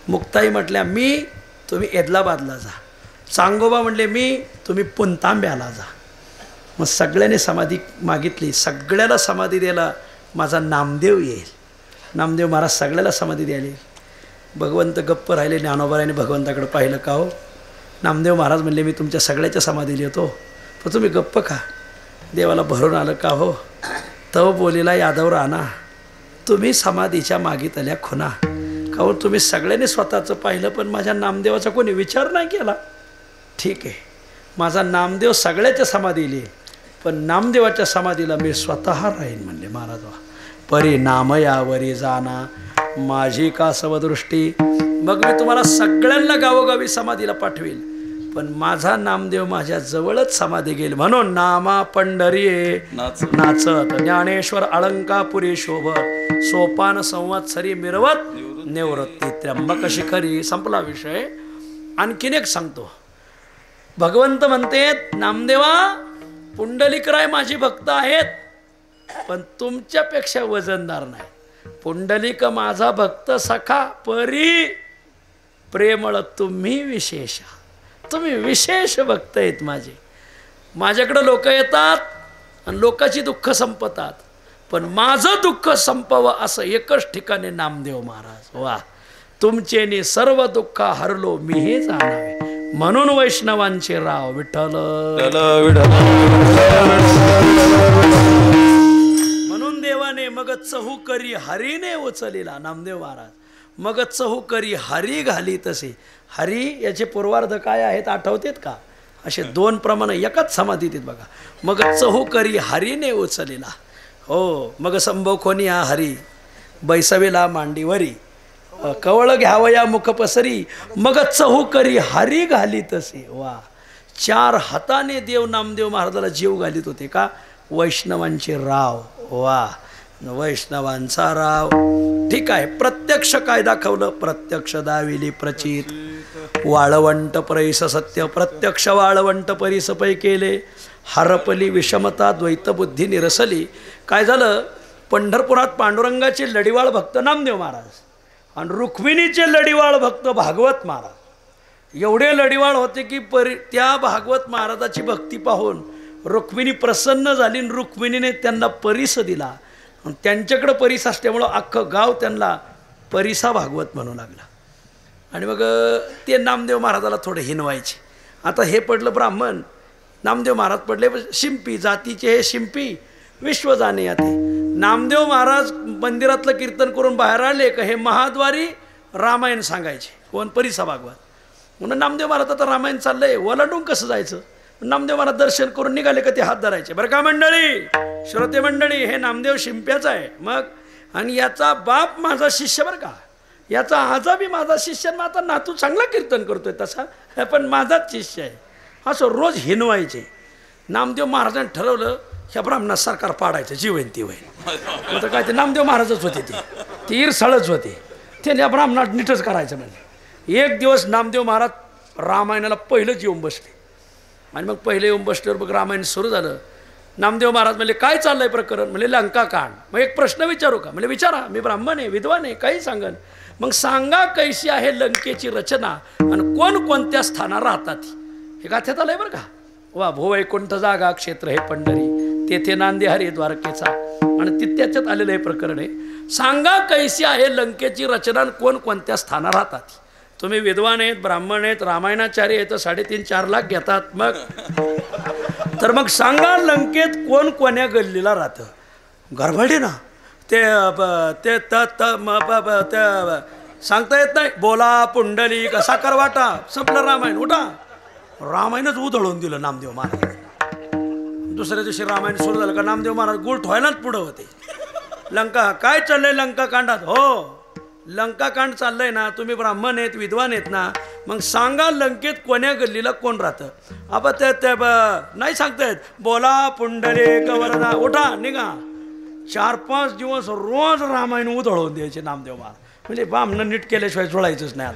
मुक्ताई म्हटल्या तुम्ही एदलाबादला जा. चांगोबा म्हणले तुम्ही पुंतांब्याला जा. मग सगळ्यांनी समाधी मागितली. सगळ्याला समाधी द्यायला माझा नामदेव येईल. नामदेव महाराज सगळ्याला समाधी द्यायला येईल. भगवंत गप्प राहिले. ज्ञानोबाराने भगवंताकडे पाहिलं. का हो? नामदेव महाराज म्हणले मी तुमच्या सगळ्याच्या समाधी येतो, पण तुम्ही गप्प का? देवाला भरून आलं का हो? तव बोलीला यादव राणा, तुम्ही समाधीच्या मागीत आल्या खुना. का हो? तुम्ही सगळ्यांनी स्वतःचं पाहिलं, पण माझ्या नामदेवाचा कोणी विचार नाही केला. ठीक आहे, माझा नामदेव सगळ्याच्या समाधी येईल, पण नामदेवाच्या समाधीला मी स्वतः राहीन म्हणले महाराज. परिणाम यावरी जाना माझी का सवदृष्टी. मग मी तुम्हाला सगळ्यांना गावोगावी समाधीला पाठवेल, पण माझा नामदेव माझ्या जवळच समाधी घेईल. म्हणून नामा पंढरी नाचत ज्ञानेश्वर अलंकापुरी शोभत सोपान संवत्सरी मिरवत निवृत्ती त्र्यंबक शिखरी. संपला विषय. आणखीन एक सांगतो. भगवंत म्हणते नामदेवा पुंडलिकराय माझी भक्त आहेत, पण तुमच्यापेक्षा वजनदार नाही. पुंडलिक माझा भक्त सखा परी प्रेमळ तुम्ही विशेष. तुम्ही विशेष भक्त आहेत माझे. माझ्याकडं लोक येतात आणि लोकांची दुःख संपतात, पण माझं दुःख संपवं असं एकच ठिकाणी नामदेव महाराज. वा, तुमचेनी सर्व दुःख हरलो मी हे जाणावे, म्हणून वैष्णवांचे राव विठ्ठल. म्हणून देवाने मग चहू करी हरीने उचलिला. नामदेव महाराज मग चहू करी हरी घाली तसे. हरी याचे पूर्वार्ध काय आहेत आठवतेत का? असे दोन प्रमाण एकाच समाधीत आहेत बघा. मग चहू करी हरीने उचलिला. हो, मग संभव कोणी हा हरी बैसवेला मांडीवरी. कवळ घ्यावया मुख पसरी मग चहू करी हरी घाली तसे. वा, चार हाताने देव नामदेव महाराजाला जीव घालीत होते का? वैष्णवांचे राव. वा, वैष्णवांचा राव. ठीक आहे. प्रत्यक्ष काय दाखवलं? प्रत्यक्ष दाविली प्रचित. वाळवंट परिस सत्य प्रत्यक्ष वाळवंट परिस पै केले. हरपली विषमता द्वैत बुद्धी निरसली. काय झालं? पंढरपुरात पांडुरंगाचे लढीवाळ भक्त नामदेव महाराज आणि रुक्मिणीचे लढीवाळ भक्त भागवत महाराज. एवढे लढीवाळ होते की त्या भागवत महाराजाची भक्ती पाहून रुक्मिणी प्रसन्न झाली. रुक्मिणीने त्यांना परिस दिला. त्यांच्याकडं परिस असल्यामुळं अख्खं गाव त्यांना परिसा भागवत म्हणू लागला. आणि मग ते नामदेव महाराजाला थोडे हिनवायचे. आता हे पडलं ब्राह्मण, नामदेव महाराज पडले शिंपी. जातीचे हे शिंपी विश्व जाणे याते. नामदेव महाराज मंदिरातलं कीर्तन करून बाहेर आले का हे महाद्वारी रामायण सांगायचे. कोण? परिसा भागवत. म्हणून नामदेव महाराज आता रामायण चाललंय ओलांडून कसं जायचं. नामदेव महाराज दर्शन करून निघाले का ते हात धरायचे. बरं का मंडळी, श्रोते मंडळी, हे नामदेव शिंप्याचा आहे. मग आणि याचा बाप माझा शिष्य बरं का, याचा आजा बी माझा शिष्य. मग आता नातू चांगला कीर्तन करतोय तसा, पण माझाच शिष्य आहे. असं रोज हिनवायचे. नामदेव महाराजांनी ठरवलं ह्या ब्राह्मणात सरकार पाडायचं, जीवन ती होईल. आता काय ते नामदेव महाराजच होते, ते ईरसाळच होते. ते या ब्राह्मणात नीटच करायचं म्हणजे. एक दिवस नामदेव महाराज रामायणाला पहिलंच येऊन बसले. आणि मग पहिले येऊन बसल्यावर मग रामायण सुरू झालं. नामदेव महाराज म्हणले काय चाललंय प्रकरण. म्हणजे लंका कांड. मग एक प्रश्न विचारू का. म्हणजे विचारा, मी ब्राह्मण आहे, विद्वान आहे, काही सांगन. मग सांगा कैशी आहे लंकेची रचना आणि कोणकोणत्या स्थानात राहतात. हे गाथ्यात आलंय बरं का. वा भो वैकुंठ जागा क्षेत्र हे पंढरी, तेथे नांदे हरी द्वारकेचा. आणि ते त्याच्यात आलेलं हे प्रकरण आहे. सांगा कैसी आहे लंकेची रचना आणि कोणकोणत्या स्थानात राहतात. तुम्ही विद्वान आहेत, ब्राह्मण आहेत, रामायणाचार्य आहेत, 3.5-4 लाख घेतात. मग तर मग सांगा लंकेत कोण कोण्या गल्लीला राहतं. गरबडी ना ते सांगता येत नाही. बोला पुंडली कसा करवाटा संपलं रामायण. उठा. रामायणच उधळून दिलं नामदेव महाराज. दुसऱ्या दिवशी रामायण सुरू झालं का नामदेव महाराज गुळ ठेवायलाच पुढं होते. लंका काय चाललंय लंका कांडात. हो लंका कांड चाललंय ना. तुम्ही ब्राह्मण आहेत, विद्वान आहेत ना. मग सांगा लंकेत कोण्या गल्लीला कोण राहतं. अब ते नाही सांगतायत. बोला पुंडले कवरना. उठा निघा. 4-5 दिवस रोज रामायण उधळून द्यायचे नामदेव महाराज. म्हणजे बामनं नीट केल्याशिवाय जोडायचंच नाही.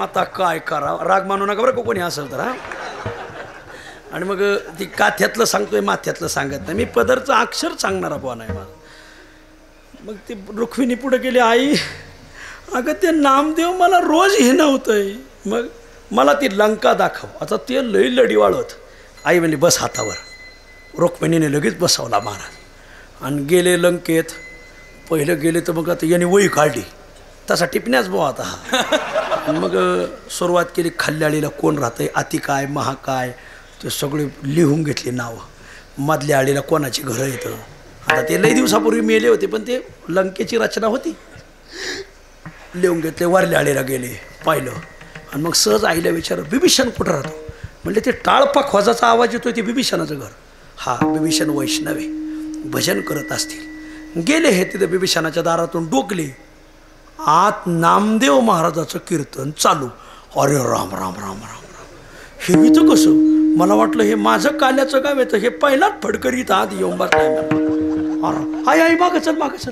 आता काय करा. राग मानू नका बरं का कोणी असेल तर. आणि मग ती काथ्यातलं सांगतोय, माथ्यातलं सांगत नाही. मी पदरचं अक्षर सांगणारा बुवा नाही माझा. मग ती रुक्मिणी पुढे गेली. आई अगं ते नामदेव मला रोज हिणवतंय. मग मला ती लंका दाखव. आता ते लई लढी वाळवत. आई म्हणली बस हातावर. रुक्मिणीने लगेच बसवला महाराज आणि गेले लंकेत. पहिलं गेले तर मग आता याने वही काढली. तसा टिपण्याच बुवा आता हा. मग सुरुवात केली. खाल्ल्याळीला कोण राहतंय, अति काय महा काय ते सगळे लिहून घेतली नावं. मधल्या आळीला कोणाची घरं येतं. आता ते लई दिवसापूर्वी मेले होते पण ते लंकेची रचना होती. लिहून घेतले. वरल्या आळीला गेले, पाहिलं. आणि मग सहज आईला विचारलं बिभीषण कुठं राहतो. म्हणजे ते टाळपा खोजाचा आवाज येतोय ते बिभीषणाचं घर. हा बिभीषण वैष्णवे भजन करत असतील. गेले हे तिथे बिभीषणाच्या दारातून डोकले. आत नामदेव महाराजाचं कीर्तन चालू. अरे राम राम राम राम राम. हे मी तर कसं. मला वाटलं हे माझं काल्याचं गाव येतं. हे पहिलाच फडकरीत आत येऊन बसलाय. हाय आई मागं चल मागं चल.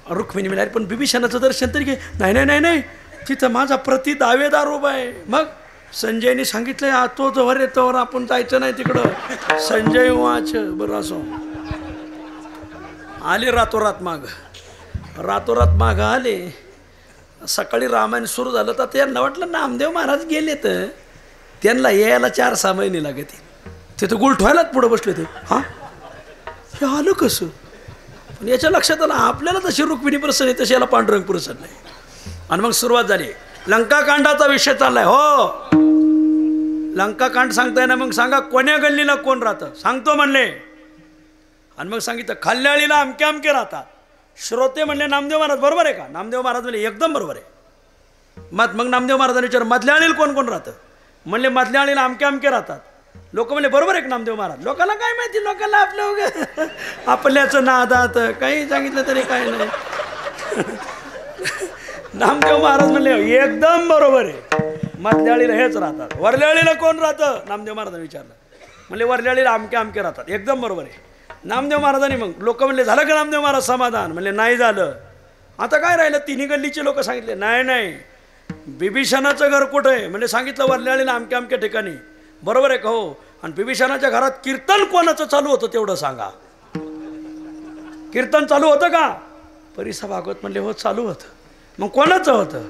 रुक्मिणी मिळाली पण बिभीषणाचं दर्शन तरी घे. नाही नाही नाही नाही तिथं माझा प्रति दावेदार उभा आहे. मग संजयने सांगितलंय तो जवळ येतोवर आपण जायचं नाही तिकडं. संजय वाच. बरं असो. आले रातोरात रातोरात मागं आले. सकाळी रामायण सुरू झालं तर त्यांना वाटलं नामदेव महाराज गेले तर त्यांना यायला 4-6 महिने लागते. तिथं गुळ ठेवायलाच पुढं बसले ते. हां हे आलं कसं. पण याच्या लक्षात आलं आपल्याला तशी रुक्मिणी प्रसन्न आहे तशी याला पांडुरंग प्रसन्न आहे. आणि मग सुरुवात झाली. लंका कांडाचा विषय चाललाय. हो लंका कांड सांगताय ना. मग सांगा कोण्या गल्लीला कोण राहतं. सांगतो म्हणले. आणि मग सांगितलं खाल्ल्याळीला अमके अमके राहतात. श्रोते म्हणले नामदेव महाराज बरोबर आहे का. नामदेव महाराज म्हणले एकदम बरोबर आहे. मग नामदेव महाराजांनी विचार मधल्या आळीला कोण कोण राहतं. म्हणले मधल्या आळीला अमके अमके राहतात. लोक म्हणले बरोबर आहे नामदेव महाराज. लोकांना काय माहिती. लोकांना आपल्याचं नादात काही सांगितलं तरी काय नाही. नामदेव महाराज म्हणले एकदम बरोबर आहे. मधल्या आळीला हेच राहतात. वरल्या आळीला कोण राहतं. नामदेव महाराजांनी विचारलं. म्हणले वरल्या आळीला अमके अमके राहतात. एकदम बरोबर आहे. नामदेव महाराजांनी मग लोक म्हणले झालं का नामदेव महाराज समाधान. म्हणले नाही झालं. आता काय राहिलं. तिन्ही गल्लीचे लोक सांगितले नाही नाही बिभीषणाचं घर कुठं आहे. म्हणजे सांगितलं वरल्याळीला अमक्या अमक्या ठिकाणी. बरोबर आहे का. हो. आणि बिभीषणाच्या घरात कीर्तन कोणाचं चालू होतं तेवढं सांगा. कीर्तन चालू होतं का. परिसा भागवत म्हणले हो चालू होतं. मग कोणाचं होतं.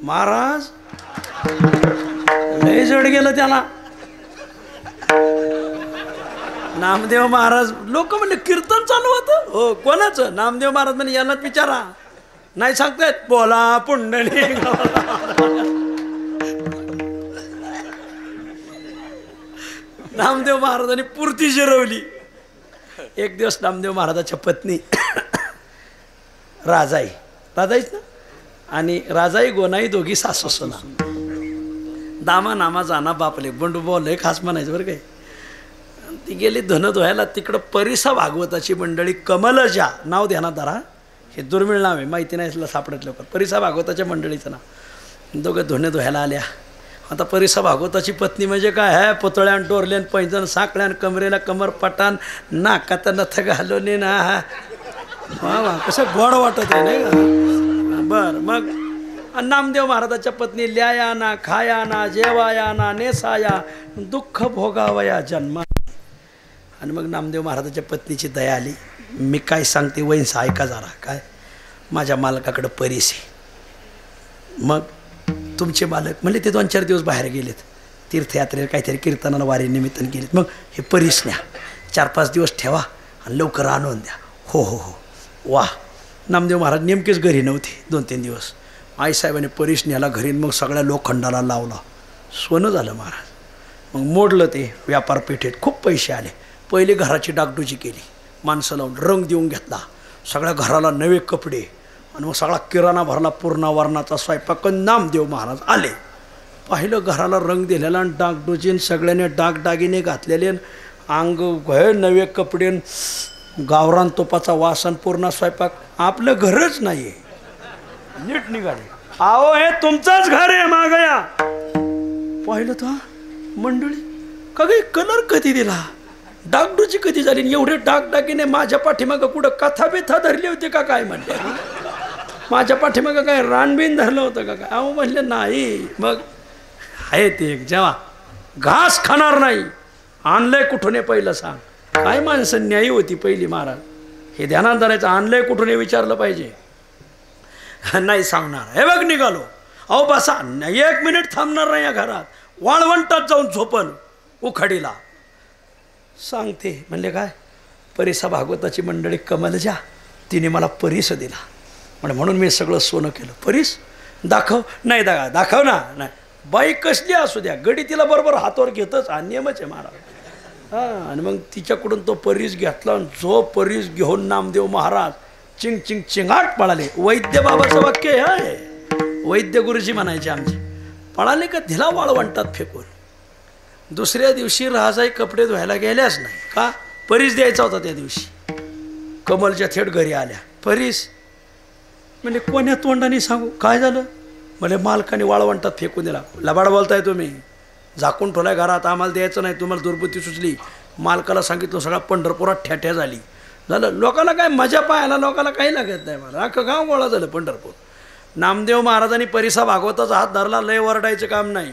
महाराज लय जड गेलं त्याला. नामदेव महाराज. लोक म्हणले कीर्तन चालू होतं. हो कोणाचं. नामदेव महाराज म्हणजे यांनाच विचारा. नाही सांगतायत. बोला पुंडली. नामदेव महाराजांनी पुरती जिरवली. एक दिवस नामदेव महाराजाच्या पत्नी राजाईच ना आणि राजाई गोनाई दोघी सासू सुना. दामा नामा जाना बापले बंडू बोलले खास म्हणायचं बरं काय. ती गेली धन धुवायला तिकडं परिसा भागवताची मंडळी कमलजा नाव ध्यानात धरा, हे दुर्मिळ नाव आहे, माहिती नाही असलं सापडत लवकर. परिसा भागवताच्या मंडळीचं नाव. दोघं धुणे धुवायला आल्या. आता परिसा भागवताची पत्नी म्हणजे काय आहे, पुतळ्यान टोरल्यान पैंजण साकळ्यान कमरेला कमर पटान नाकात नथ घालवले ना. वा वा कसं गोड वाटत आहे नाही का. बरं मग नामदेव महाराजाच्या पत्नी ल्याया ना खाया ना जेवाया ना नेसाया दुःख भोगावया जन्मा. आणि मग नामदेव महाराजाच्या पत्नीची दया आली. मी काय सांगते वैंस ऐका जरा. काय माझ्या मालकाकडं परीस आहे. मग तुमचे मालक म्हणले ते 2-4 दिवस बाहेर गेलेत तीर्थयात्रेला, काहीतरी कीर्तनाला वारी निमित्तानं गेलेत. मग हे परीस न्या, 4-5 दिवस ठेवा आणि लवकर आणून द्या. हो हो हो. वा. नामदेव महाराज नेमकेच घरी नव्हते 2-3 दिवस. आईसाहेबांनी परीस न्याला घरी. मग सगळ्या लोखंडाला लावला. सोनं झालं महाराज. मग मोडलं ते व्यापार पेठेत. खूप पैसे आले. पहिली घराची डागडुजी केली, माणसं लावून रंग देऊन घेतला. सगळ्या घराला नवे कपडे आणि मग सगळा किराणा भरला, पूर्ण वर्णाचा स्वयंपाक. नामदेव महाराज आले. पाहिलं घराला रंग दिलेला आणि डागडुजीन सगळ्याने डागडागिने घातलेले, अंग नवे कपडे, गावरान तुपाचा वासन, पूर्ण स्वयंपाक. आपलं घरच नाही आहे. नीट निघाले. आओ हे तुमचंच घर आहे मागया. पाहिलं तो मंडळी का काही कलर कधी दिला, डागडुजी कधी झाली, एवढे डागडागिने माझ्या पाठीमागं कुठं कथा बिथा धरली होती का काय म्हणले. माझ्या पाठीमागं काय रानबीन धरलं होतं का काय. अहो म्हणले नाही. मग आहे ते जेव्हा घास खाणार नाही, आणलंय कुठून हे पहिलं सांग. काय माणसं न्यायी होती पहिली महाराज. हे ध्यानात धरायचं. आणलंय कुठून हे विचारलं पाहिजे. नाही सांगणार. हे बघ निघालो. अहो बसा, 1 मिनिट थांबणार नाही या घरात. वाळवंटात जाऊन झोपल उखाडीला. सांगते म्हणले काय, परिसा भागवताची मंडळी कमलजा तिने मला परीस दिला म्हणून मी सगळं सोनं केलं. परीस दाखव. नाही दाखव ना. नाही बाई कसली असू द्या, गडी तिला बरोबर हातावर घेतच, हा नियमच आहे महाराज. हां. आणि मग तिच्याकडून तो परीस घेतला. जो परीस घेऊन नामदेव महाराज चिंग चिंग चिंगाट पळाले. वैद्य बाबाचं वाक्य आहे. वैद्य गुरुजी म्हणायचे आमचे. पळाले का धिला वाळवंटात फेकून. दुसऱ्या दिवशी राजाई कपडे धुवायला गेल्याच नाही. का परीस द्यायचा होता त्या दिवशी. कमलच्या थेट घरी आल्या. परीस म्हणजे कोण्या तोंडाने सांगू काय झालं. म्हणजे मालकाने वाळवंटात फेकून दिला. लबाड बोलताय तुम्ही, झाकून ठेवलाय घरात, आम्हाला द्यायचं नाही. तुम्हाला दुर्बुद्धी सुचली. मालकाला सांगितलं. सगळा पंढरपुरात ठ्याठ्या झाली. झालं. लोकांना काय मजा पाहायला लोकांना काही लागत नाही. मला अख्खं गाव गोळा झालं पंढरपूर. नामदेव महाराजांनी परिसा भागवताचा हात धरला. लय वरडायचं काम नाही.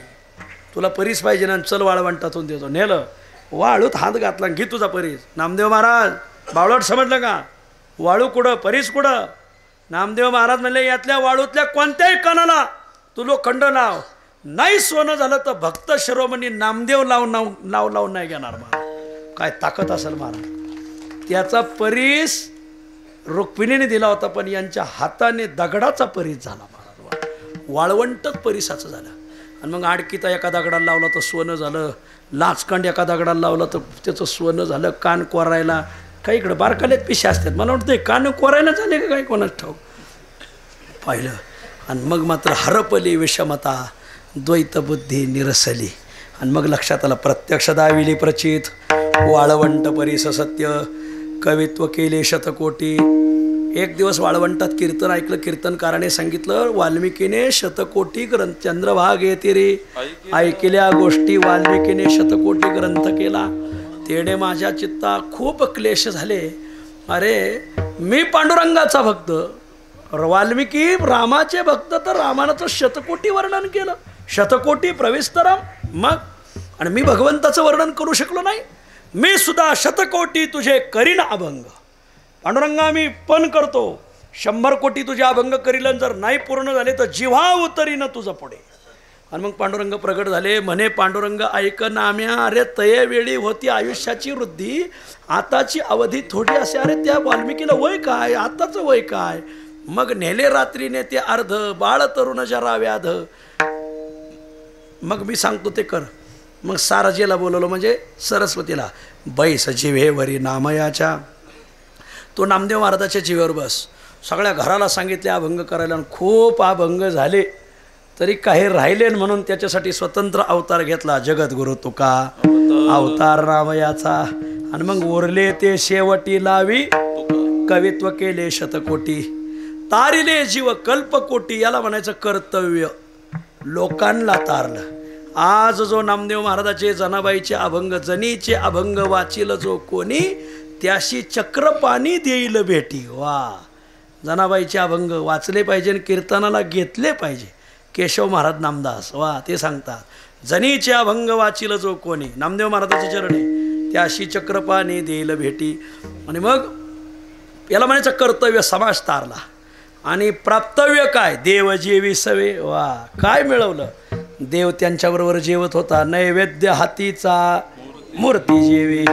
तुला परीस पाहिजे ना, चल वाळवंटातून देतो. नेलं. वाळूत हात घातला. घे तुझा परीस. नामदेव महाराज बावळट समजलं का. वाळू कुठं, परीस कुठं. नामदेव महाराज म्हणले यातल्या वाळूतल्या कोणत्याही कणाला तू लोखंड लाव. नाही सोनं झालं तर भक्त शिरोमणी नामदेव लावून नाही घेणार. महाराज काय ताकद असेल महाराज. त्याचा परीस रुक्मिणीने दिला होता, पण यांच्या हाताने दगडाचा परीस झाला महाराज. वाळवंटच परीसाचं झालं. आणि मग आडकीता एका दगडाला लावला तर सोनं झालं. लाचखंड एका दगडाला लावला तर त्याचं सोनं झालं. कान कोरायला काही इकडं बारकाल्यात पिशे असतात. मला वाटतं कान कोरायला झाले का काय कोणाच ठाऊक. पाहिलं. आणि मग मात्र हरपली विषमता, द्वैतबुद्धी निरसली. आणि मग लक्षात आलं प्रत्यक्ष दाविली प्रचित. वाळवंट परीस सत्य, कवित्व केले शतकोटी. एक दिवस वाळवंटात कीर्तन ऐकलं. कीर्तनकाराने सांगितलं वाल्मिकीने शतकोटी ग्रंथ, चंद्रभाग येते रे ऐकल्या गोष्टी, वाल्मिकीने शतकोटी ग्रंथ केला. तेने माझ्या चित्ता खूप क्लेश झाले. अरे मी पांडुरंगाचा भक्त, वाल्मिकी रामाचे भक्त, तर रामानं शतकोटी वर्णन केलं. शतकोटी प्रविस्तरम. मग आणि मी भगवंताचं वर्णन करू शकलो नाही. मी सुद्धा शतकोटी तुझे करीन अभंग. पांडुरंगा मी पण करतो. 100 कोटी तुझे अभंग करील. जर नाही पूर्ण झाले तर जिव्हा उतरीन तुझं पुढे. आणि मग पांडुरंग प्रगट झाले. म्हणे पांडुरंग ऐक नाम्या, अरे तये वेळी होती आयुष्याची वृद्धी, आताची अवधी थोडी असे. अरे त्या वाल्मिकीला वय काय, आताचं वय काय. मग नेले रात्रीने ते अर्ध, बाळ तरुण जरा व्याध. मग मी सांगतो ते कर. मग सारजेला बोलवलं, म्हणजे सरस्वतीला. बैस जिव्हेवरी नामयाच्या. तो नामदेव महाराजाच्या जीवेवर बस. सगळ्या घराला सांगितले अभंग करायला. खूप अभंग झाले. तरी काही राहिले म्हणून त्याच्यासाठी स्वतंत्र अवतार घेतला जगद्गुरु तुका अवतार रामयाचा. आणि मग उरले ते शेवटी लावी कवित्व केले शतकोटी तारिले जीव कल्पकोटी. याला म्हणायचं कर्तव्य. लोकांना तारलं. आज जो नामदेव महाराजाचे जनाबाईचे अभंग जनीचे अभंग वाचिल जो कोणी त्याशी चक्रपाणी देईल भेटी. वा, जनाबाईचे अभंग वाचले पाहिजे आणि कीर्तनाला घेतले पाहिजे. केशव महाराज नामदास वा ते सांगतात जनीचे अभंग वाचिल जो कोणी नामदेव महाराजाचे चरणी त्याशी चक्रपाणी देईल भेटी. आणि मग याला म्हणायचं कर्तव्य समाज तारला. आणि प्राप्तव्य काय देव जेवी सवे. वा, काय मिळवलं. देव त्यांच्याबरोबर जेवत होता. नैवेद्य हातीचा मूर्ती जेवी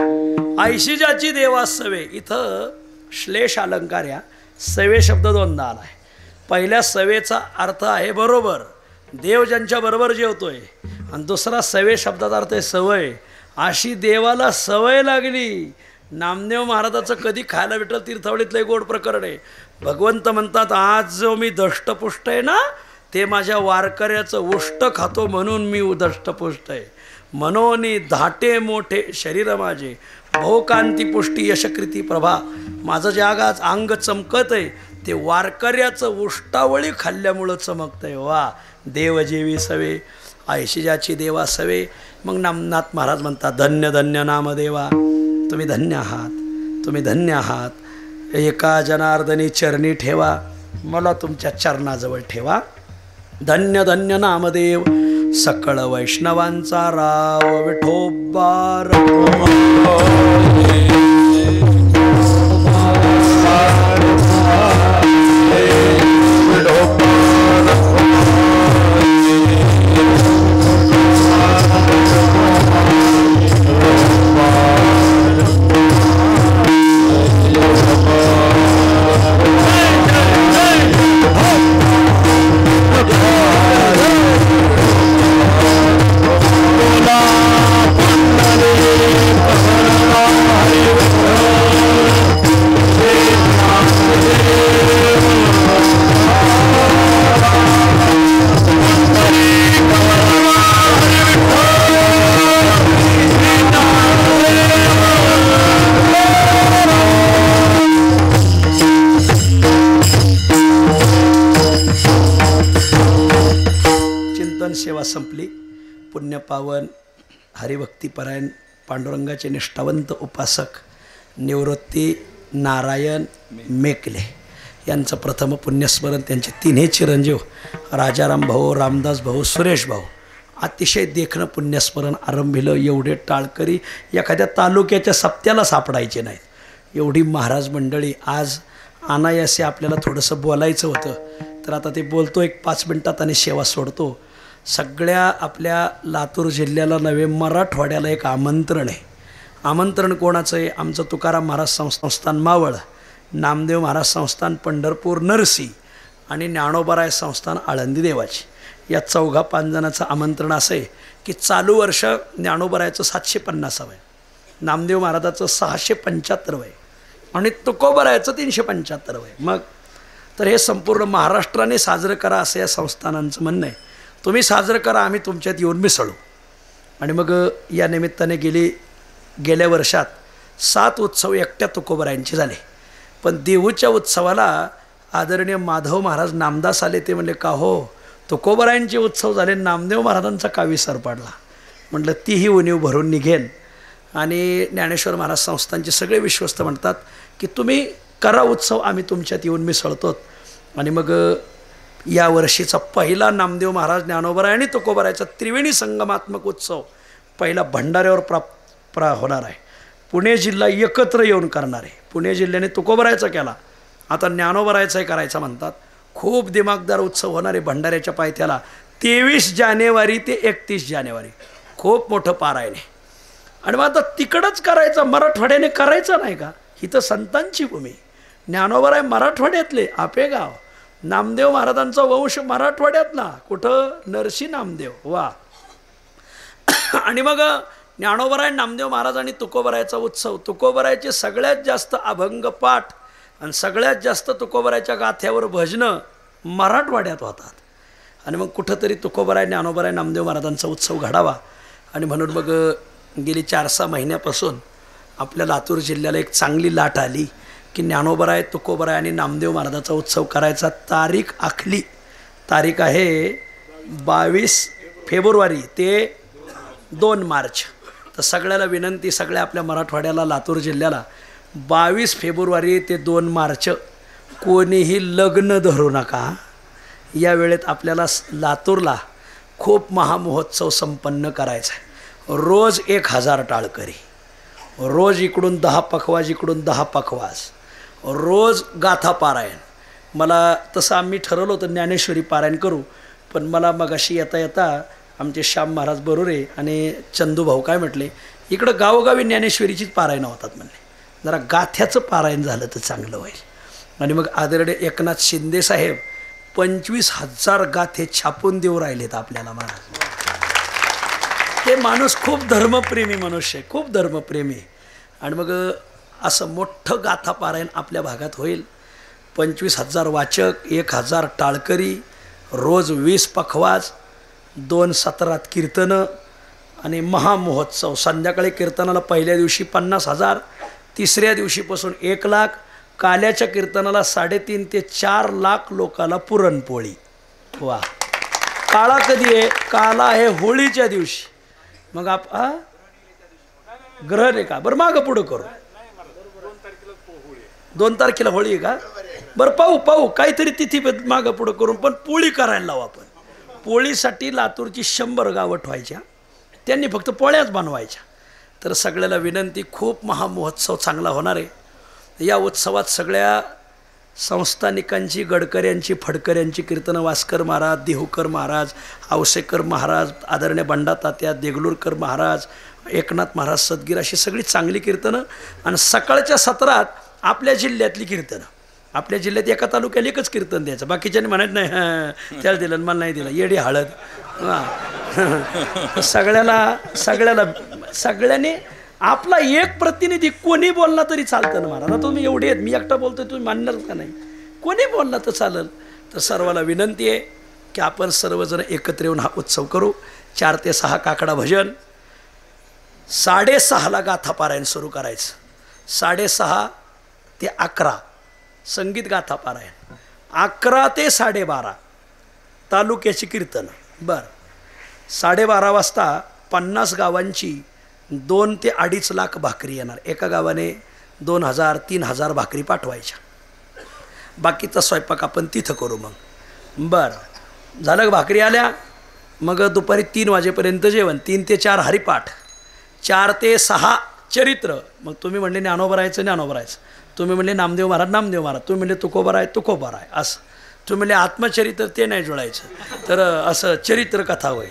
ऐशी ज्याची देवा सवे. इथं श्लेष अलंकार या सवे शब्द दोनदा आला आहे. पहिल्या सवेचा अर्थ आहे बरोबर, देव ज्यांच्या बरोबर जेवतोय. आणि दुसरा सवे शब्दाचा अर्थ आहे सवय. अशी देवाला सवय लागली. नामदेव महाराजाचं कधी खायला विठ्ठल तीर्थवडीतलं गोड प्रकरण आहे. भगवंत म्हणतात आज जो मी दष्टपुष्ट आहे ना ते माझ्या वारकऱ्याचं उष्ट खातो म्हणून मी दष्टपुष्ट आहे. मनोनी धाटे मोठे शरीर माझे भोकांती पुष्टी यशकृती प्रभा. माझं जे आगाच अंग चमकत आहे ते वारकऱ्याचं उष्टावळी खाल्ल्यामुळं चमकत आहे. वा, देव जेवी सवे ऐशी ज्याची देवा सवे. मग नामनाथ महाराज म्हणतात धन्य धन्य नामदेवा. तुम्ही धन्य आहात, तुम्ही धन्य आहात. एका जनार्दनी चरणी ठेवा, मला तुमच्या चरणाजवळ ठेवा. धन्य धन्य नामदेव सकळ वैष्णवांचा राव विठोबार. सेवा संपली. पुण्यपावन हरिभक्तीपरायण पांडुरंगाचे निष्ठावंत उपासक निवृत्ती नारायण मेकले यांचं प्रथम पुण्यस्मरण. त्यांचे तिन्ही चिरंजीव राजाराम भाऊ, रामदास भाऊ, सुरेश भाऊ अतिशय देखणं पुण्यस्मरण आरंभिलं. एवढे टाळकरी एखाद्या तालुक्याच्या सप्त्याला सापडायचे नाहीत. एवढी महाराज मंडळी. आज अनायासे आपल्याला थोडंसं बोलायचं होतं तर आता ते बोलतो एक 5 मिनटात आणि सेवा सोडतो. सगळ्या आपल्या लातूर जिल्ह्याला नव्हे मराठवाड्याला एक आमंत्रण आहे. आमंत्रण कोणाचं आहे? आमचं तुकाराम महाराज संस्थान मावळ, नामदेव महाराज संस्थान पंढरपूर नरसी आणि ज्ञानोबाराय संस्थान आळंदी देवाची. या 4-5 जणांचं आमंत्रण असं आहे की चालू वर्ष ज्ञानोबारायचं 750 आहे, नामदेव महाराजाचं 675 आहे आणि तुकोबरायचं 375 आहे. मग तर हे संपूर्ण महाराष्ट्राने साजरं करा असं या संस्थानांचं म्हणणं आहे. तुम्ही साजरं करा, आम्ही तुमच्यात येऊन मिसळू. आणि मग या निमित्ताने गेल्या वर्षात 7 उत्सव एकट्या तुकोबरायांचे झाले. पण देहूच्या उत्सवाला आदरणीय माधव महाराज नामदास आले. ते म्हणले का हो तुकोबरायांचे उत्सव झाले, नामदेव महाराजांचा का विसर पडला. म्हटलं तीही उणीव भरून निघेल. आणि ज्ञानेश्वर महाराज संस्थांचे सगळे विश्वस्त म्हणतात की तुम्ही करा उत्सव, आम्ही तुमच्यात येऊन मिसळतो. आणि मग या वर्षीचा पहिला नामदेव महाराज ज्ञानोबराय आणि तुकोबरायचा त्रिवेणी संगमात्मक उत्सव पहिला भंडाऱ्यावर होणार आहे. पुणे जिल्हा एकत्र येऊन करणार आहे. पुणे जिल्ह्याने तुकोबरायचा केला, आता ज्ञानोबरायचाही करायचा म्हणतात. खूप दिमागदार उत्सव होणार आहे भंडाऱ्याच्या पायथ्याला 23 जानेवारी ते 31 जानेवारी. खूप मोठं पारायण आहे. आणि मग आता तिकडंच करायचं, मराठवाड्याने करायचं नाही का? ही तर संतांची भूमी. ज्ञानोबराय मराठवाड्यातले, आपेगाव. नामदेव महाराजांचा वंश मराठवाड्यातला, कुठं? नरसी नामदेव. वा. आणि मग ज्ञानोबराय नामदेव महाराज आणि तुकोबरायचा उत्सव. तुकोबरायचे सगळ्यात जास्त अभंग पाठ आणि सगळ्यात जास्त तुकोबरायच्या गाथ्यावर भजनं मराठवाड्यात होतात. आणि मग कुठंतरी तुकोबराय ज्ञानोबराय नामदेव महाराजांचा उत्सव घडावा. आणि म्हणून मग गेली 4-6 महिन्यापासून आपल्या लातूर जिल्ह्याला एक चांगली लाट आली की ज्ञानोबराय तुकोबराय आणि नामदेव महाराजांचा उत्सव करायचा. तारीख आखली. तारीख आहे 22 फेब्रुवारी ते 2 मार्च. तर सगळ्याला विनंती, सगळ्या आपल्या मराठवाड्याला, लातूर जिल्ह्याला 22 फेब्रुवारी ते 2 मार्च कोणीही लग्न धरू नका. या वेळेत आपल्याला लातूरला खूप महामहोत्सव संपन्न करायचा आहे. रोज 1000 टाळकरी, रोज इकडून 10 पखवाज, इकडून 10 पखवाज, रोज गाथा पारायण. मला तसं आम्ही ठरवलं होतं ज्ञानेश्वरी पारायण करू, पण मला मगाशी येता येता आमचे श्याम महाराज बरोरे आणि चंदू भाऊ काय म्हटले, इकडं गावोगावी ज्ञानेश्वरीचीच पारायणं होतात म्हणले, जरा गाथ्याचं पारायण झालं तर चांगलं होईल. आणि मग आदरणीय एकनाथ शिंदे साहेब 25,000 गाथे छापून देऊ राहिलेत आपल्याला महाराज. ते माणूस खूप धर्मप्रेमी मनुष्य आहे, खूप धर्मप्रेमी. आणि मग असं मोठं गाथा पारायण आपल्या भागात होईल. 25,000 वाचक, 1000 टाळकरी, रोज 20 पखवाज, 2 सत्रात कीर्तनं आणि महामहोत्सव. संध्याकाळी कीर्तनाला पहिल्या दिवशी 50,000, तिसऱ्या दिवशीपासून 1 लाख, काल्याच्या कीर्तनाला 3.5 ते 4 लाख लोकाला पुरणपोळी. वा. काळा कधी आहे? काला आहे होळीच्या दिवशी. मग ग्रहण आहे का? बरं मागं पुढं करू. 2 तारखेला होळी आहे का? बरं पाहू काहीतरी तिथी मागं पुढं करून, पण पोळी करायला लावू आपण. पोळीसाठी लातूरची 100 गावं ठेवायच्या, त्यांनी फक्त पोळ्याच बनवायच्या. तर सगळ्याला विनंती, खूप महामहोत्सव चांगला होणार आहे. या उत्सवात सगळ्या संस्थानिकांची, गडकऱ्यांची, फडकऱ्यांची कीर्तनं, वास्कर महाराज, देहूकर महाराज, आवसेकर महाराज, आदरणीय बंडा तात्या, देगलूरकर महाराज, एकनाथ महाराज सदगीर, अशी सगळी चांगली कीर्तनं. आणि सकाळच्या सत्रात आपल्या जिल्ह्यातली कीर्तनं. आपल्या जिल्ह्यात एका तालुक्याला एकच कीर्तन द्यायचं, बाकीच्याने म्हणायचं नाही हां त्याला दिलं मला नाही दिलं, येडी हळद. हां सगळ्यांनी आपला एक प्रतिनिधी कोणी बोलला तरी चालतं ना महाराज. तुम्ही एवढे आहेत, मी एकटा बोलतोय, तुम्ही मानणार का नाही? कोणी बोलला तर चालेल. तर सर्वाला विनंती आहे की आपण सर्वजण एकत्र येऊन हा उत्सव करू. 4 ते 6 काकडा भजन, 6:30ला गाथा पारायण सुरू करायचं, 6:30 ते 11 संगीत गाथा पारायण, 11 ते 12:30 तालुक्याची कीर्तन. बरं, 12:30 वाजता 50 गावांची 2 ते 2.5 लाख भाकरी येणार. एका गावाने 2,000-3,000 भाकरी पाठवायच्या. बाकीचा स्वयंपाक आपण तिथं करू. मग बरं झालं, भाकरी आल्या मग दुपारी 3 वाजेपर्यंत जेवण, 3 ते 4 हरिपाठ, 4 ते 6 चरित्र. मग तुम्ही म्हणले ज्ञानोबरायचं, तुम्ही म्हणले नामदेव महाराज, तुम्ही म्हणले तुकोबराय असं, तुम्ही म्हणले आत्मचरित्र, ते नाही जुळायचं, तर असं चरित्र कथा होईल.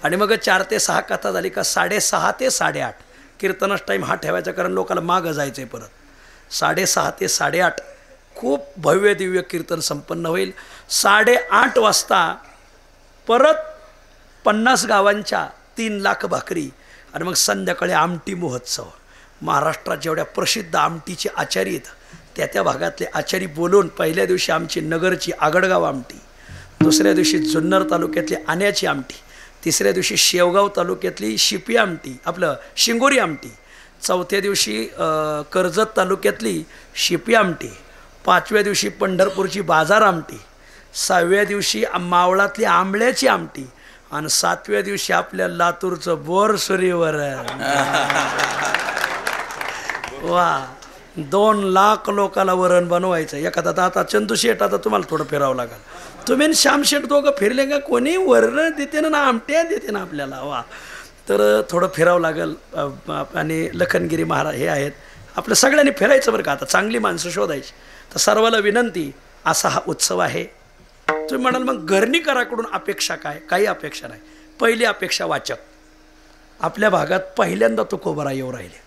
आणि मग 4 ते 6 कथा झाली का 6:30 ते 8:30 कीर्तनाचा टाईम हा ठेवायचा, कारण लोकांना मागं जायचं आहे परत. 6:30 ते 8:30 खूप भव्य दिव्य कीर्तन संपन्न होईल. 8:30 वाजता परत 50 गावांच्या 3 लाख भाकरी. आणि मग संध्याकाळी आमटी महोत्सव. महाराष्ट्रात जेवढ्या प्रसिद्ध आमटीचे आचारी आहेत त्या भागातले आचारी बोलून, पहिल्या दिवशी आमची नगरची आगडगाव आमटी, दुसऱ्या दिवशी जुन्नर तालुक्यातली आण्याची आमटी, तिसऱ्या दिवशी शेवगाव तालुक्यातली शिपी आमटी, आपलं शिंगोरी आमटी, चौथ्या दिवशी कर्जत तालुक्यातली शिपी आमटी, 5व्या दिवशी पंढरपूरची बाजार आमटी, 6व्या दिवशी मावळातली आंबळ्याची आमटी, आणि 7व्या दिवशी आपल्या लातूरचं बोरसुरीवर. वा, 2 लाख लोकाला वरण बनवायचं. एखादा आता चंदू शेठ, आता तुम्हाला थोडं फिरावं लागेल. तुम्ही श्याम शेठ दोघं फिरले का? कोणी वरण देते ना आमट्या देते ना आपल्याला. वा, तर थोडं फिरावं लागेल. आणि लखनगिरी महाराज हे आहेत, आपल्या सगळ्यांनी फिरायचं बरं का. आता चांगली माणसं शोधायची. तर सर्वाला विनंती, असा हा उत्सव आहे. तुम्ही म्हणाल मग घरणीकराकडून अपेक्षा काय? काही अपेक्षा नाही. पहिली अपेक्षा वाचक. आपल्या भागात पहिल्यांदा तुकोबराय येऊ राहिले,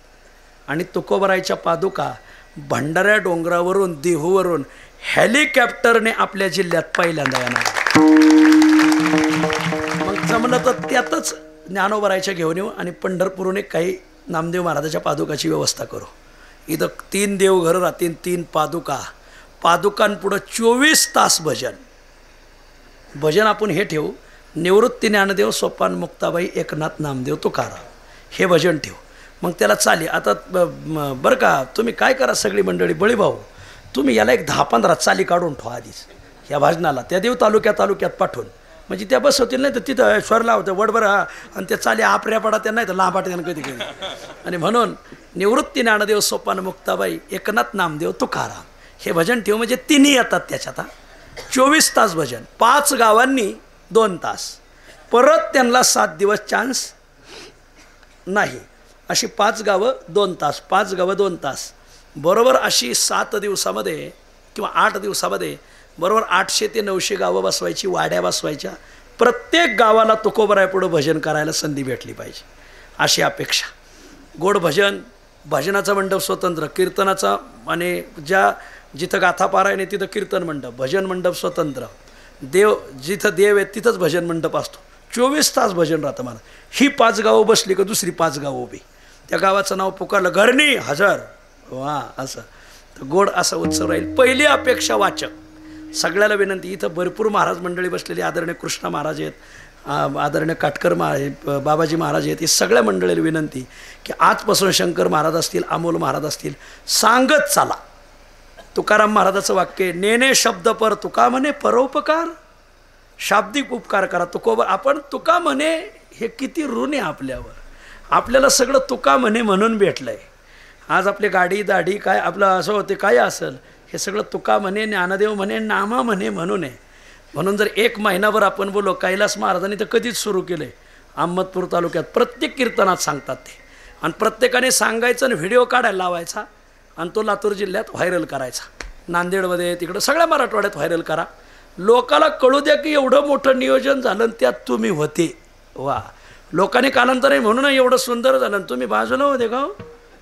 आणि तुकोबरायच्या पादुका भंडाऱ्या डोंगरावरून, देहूवरून हेलिकॉप्टरने आपल्या जिल्ह्यात पहिल्यांदा येणार. मग जमलं तर त्यातच ज्ञानोबरायच्या घेऊन येऊ आणि पंढरपूरने काही नामदेव महाराजाच्या पादुकाची व्यवस्था करू. इथं 3 देवघरं राहतील, 3 पादुकांपुढं 24 तास भजन. भजन आपण हे ठेवू, निवृत्ती ज्ञानदेव सोपान मुक्ताबाई एकनाथ नामदेव तुकाराम, हे भजन ठेवू. मग त्याला चालेल. आता बरं का, तुम्ही काय करा सगळी मंडळी, बळीभाऊ तुम्ही याला एक 10-15 चाली काढून ठेवा आधीच या भजनाला, त्या देव तालुक्यात पाठवून, म्हणजे त्या बसवतील. नाही तर तिथं स्वरला होतं वडबर आणि त्या चाली आपऱ्या पडा त्या नाही तर लांबाट त्यानं कधी कधी. आणि म्हणून निवृत्ती ज्ञानदेव सोपान मुक्ताबाई एकनाथ नामदेव तुकाराम हे भजन ठेवू, म्हणजे तिन्ही येतात त्याच्यात. 24 तास भजन, 5 गावांनी 2 तास, परत त्यांना 7 दिवस चान्स नाही. अशी 5 गावं 2 तास, 5 गावं 2 तास, बरोबर अशी 7 दिवसामध्ये किंवा 8 दिवसामध्ये बरोबर 800 ते 900 गावं बसवायची, वाड्या बसवायच्या. प्रत्येक गावाला तुकोबरायपुढं भजन करायला संधी भेटली पाहिजे अशी अपेक्षा. गोड भजन, भजनाचा मंडप स्वतंत्र, कीर्तनाचा आणि जिथं गाथा पारायण आहे तिथं कीर्तन मंडप, भजन मंडप स्वतंत्र, जिथं देव आहे तिथंच भजन मंडप असतो. 24 तास भजन राहतं. मला ही 5 गावं बसली का दुसरी 5 गावं उभी, त्या गावाचं नाव पुकारलं घरणी हजर, वा असं तर गोड असा उत्सव राहील. पहिली अपेक्षा वाचक, सगळ्याला विनंती. इथं भरपूर महाराज मंडळी बसलेली, आदरणीय कृष्णा महाराज आहेत, आदरणीय काटकर महाराज, बाबाजी महाराज आहेत, ही सगळ्या मंडळीला विनंती की आजपासून शंकर महाराज असतील, अमोल महाराज असतील, सांगत चाला. तुकाराम महाराजाचं वाक्य, नेने शब्द पर तुका म्हणे परोपकार, शाब्दिक उपकार करा. आपण तुका म्हणे हे किती ऋण आहे आपल्यावर, आपल्याला सगळं तुका म्हणे म्हणून भेटलंय. आज आपली गाडी दाढी काय आपलं असं होते काय असेल, हे सगळं तुका म्हणे, ज्ञानदेव म्हणे, नामा म्हणे म्हणून आहे. म्हणून जर 1 महिनाभर आपण बोलो, कैलास महाराजांनी तर कधीच सुरू केलं, अहमदपूर तालुक्यात प्रत्येक कीर्तनात सांगतात ते, आणि प्रत्येकाने सांगायचं आणि व्हिडिओ काढायला लावायचा आणि तो लातूर जिल्ह्यात व्हायरल करायचा, नांदेडमध्ये तिकडं सगळ्या मराठवाड्यात व्हायरल करा. लोकाला कळू द्या की एवढं मोठं नियोजन झालं त्यात तुम्ही होते. वा, लोकांनी कालांतराने म्हणून एवढं सुंदर झालं, तुम्ही बाजूला होते का?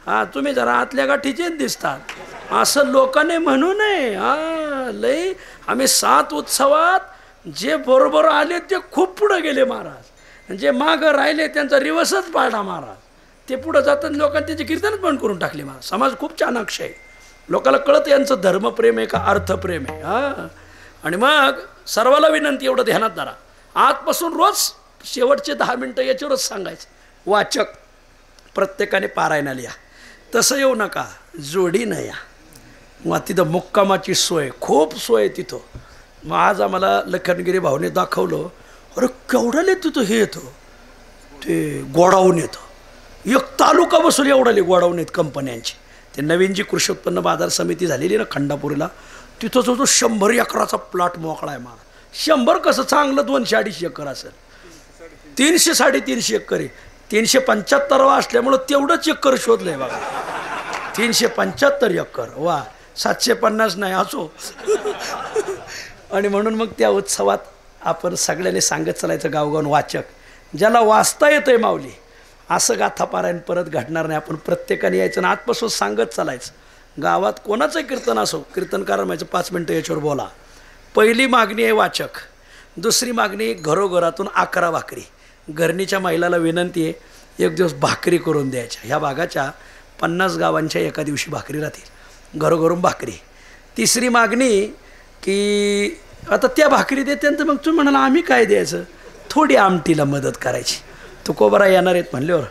हां, तुम्ही जरा आतल्या गाठीचेच दिसतात असं लोकांनी म्हणू नये. हां, लई आम्ही 7 उत्सवात जे बरोबर आले ते खूप पुढं गेले महाराज, जे मागं राहिले त्यांचा रिवर्सच पाडला महाराज. ते पुढं जातात, लोकांनी त्याची कीर्तनच बंद करून टाकली महाराज. समाज खूप चाणाक्ष आहे, लोकांना कळत यांचं धर्मप्रेम आहे का अर्थप्रेम आहे. हां, आणि मग सर्वाला विनंती, एवढं ध्यानात धरा, आजपासून रोज शेवटचे 10 मिनटं याच्यावरच सांगायचं. वाचक प्रत्येकाने पारायणाला या, तसं येऊ नका, जोडीनं या. मग तिथं मुक्कामाची सोय, खूप सोय तिथं. मग आज आम्हाला लखनगिरी भाऊने दाखवलं, अरे केवढाले तिथं हे येतं, ते गोडाऊन येतं, 1 तालुका बसून एवढाले गोडाऊन आहेत कंपन्यांची. ते नवीन जी कृषी उत्पन्न बाजार समिती झालेली ना खंडापूरला, तिथं जो 100 एकराचा प्लॉट मोकळा आहे मला. 100 कसं, चांगलं 200-250 एकर असेल, 300-350 एकर आहे. 375 असल्यामुळं तेवढंच एकर शोधलंय बघा, 375 एकर. वा, 750 नाही असो. आणि म्हणून मग त्या उत्सवात आपण सगळ्यांनी सांगत चालायचं गावगावून. वाचक ज्याला वाचता येतंय माऊली, असं गाथापारायण परत घडणार नाही. आपण प्रत्येकाने यायचं ना आजपासून सांगत चालायचं. गावात कोणाचं कीर्तन असो, कीर्तनकार म्हणायचं 5 मिनटं याच्यावर बोला. पहिली मागणी आहे वाचक, दुसरी मागणी घरोघरातून 11 भाकरी. घरणीच्या महिलाला विनंती आहे, 1 दिवस भाकरी करून द्यायच्या. ह्या भागाच्या 50 गावांच्या एका दिवशी भाकरी राहतील, घरोघरून भाकरी. तिसरी मागणी की आता त्या भाकरी देते तर मग तुम्ही म्हणाला आम्ही काय द्यायचं, थोडी आमटीला मदत करायची. तुकोबरा येणार आहेत म्हणल्यावर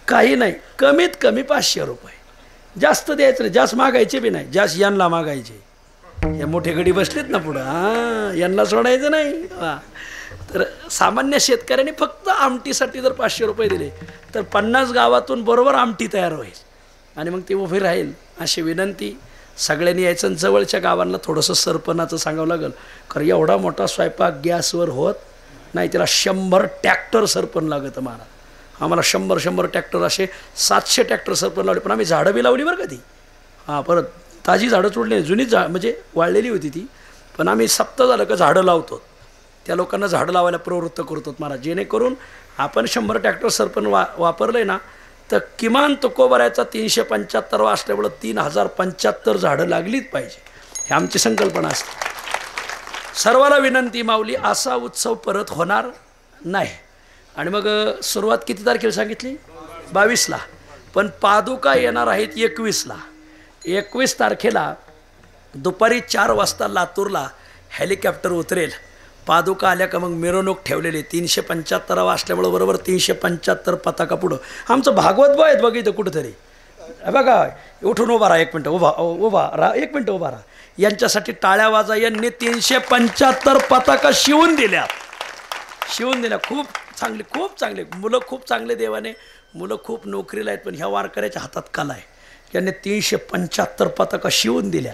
काही नाही, कमीत कमी 500 रुपये, जास्त द्यायचं नाही, जास्त मागायचे बी नाही, जास्त यांना मागायचे. हे मोठे गडी बसलेत ना पुढं, हां, यांना सोडायचं नाही. हां, तर सामान्य शेतकऱ्यांनी फक्त आमटीसाठी जर 500 रुपये दिले तर 50 गावातून बरोबर आमटी तयार होईल आणि मग ती उभी राहील. अशी विनंती सगळ्यांनी यायचं. जवळच्या गावांना थोडंसं सरपणाचं सांगावं लागेल, कारण एवढा मोठा स्वयंपाक गॅसवर होत नाही, त्याला 100 ट्रॅक्टर सरपण लागतं महाराज. आम्हाला 100 ट्रॅक्टर, असे 700 ट्रॅक्टर सरपण लावले. पण आम्ही झाडं बी लावली बरं का ती. हां, परत ताजी झाडं तोडली, जुनी म्हणजे वाळलेली होती ती, पण आम्ही सप्ताह झालं का झाडं लावतो. त्या लोकांना झाडं लावायला प्रवृत्त करतो महाराज, जेणेकरून आपण 100 ट्रॅक्टर सरपण वापरलं ना तर किमान तुकोबरायचा 375 असल्यामुळं 3075 झाडं लागलीच पाहिजे, ही आमची संकल्पना असते. सर्वाला विनंती माऊली, असा उत्सव परत होणार नाही. आणि मग सुरुवात किती तारखेला सांगितली? 22ला, पण पादुका येणार आहेत 21ला. 21 तारखेला दुपारी 4 वाजता लातूरला हेलिकॉप्टर उतरेल. पादुका आल्या का मग मिरवणूक ठेवलेली 375 असल्यामुळं बरोबर 375 पताका पुढं. आमचं भागवत बा आहेत बघ इथं कुठंतरी. बघा उठून उभा राहा, 1 मिनटं उभा राहा, 1 मिनटं उभा राहा. यांच्यासाठी टाळ्या वाजा. यांनी 375 पताका शिवून दिल्या. खूप चांगले मुलं, खूप चांगले देवाने मुलं खूप नोकरीला आहेत, पण ह्या वारकऱ्याच्या हातात कला आहे. यांनी 375 पताका शिवून दिल्या.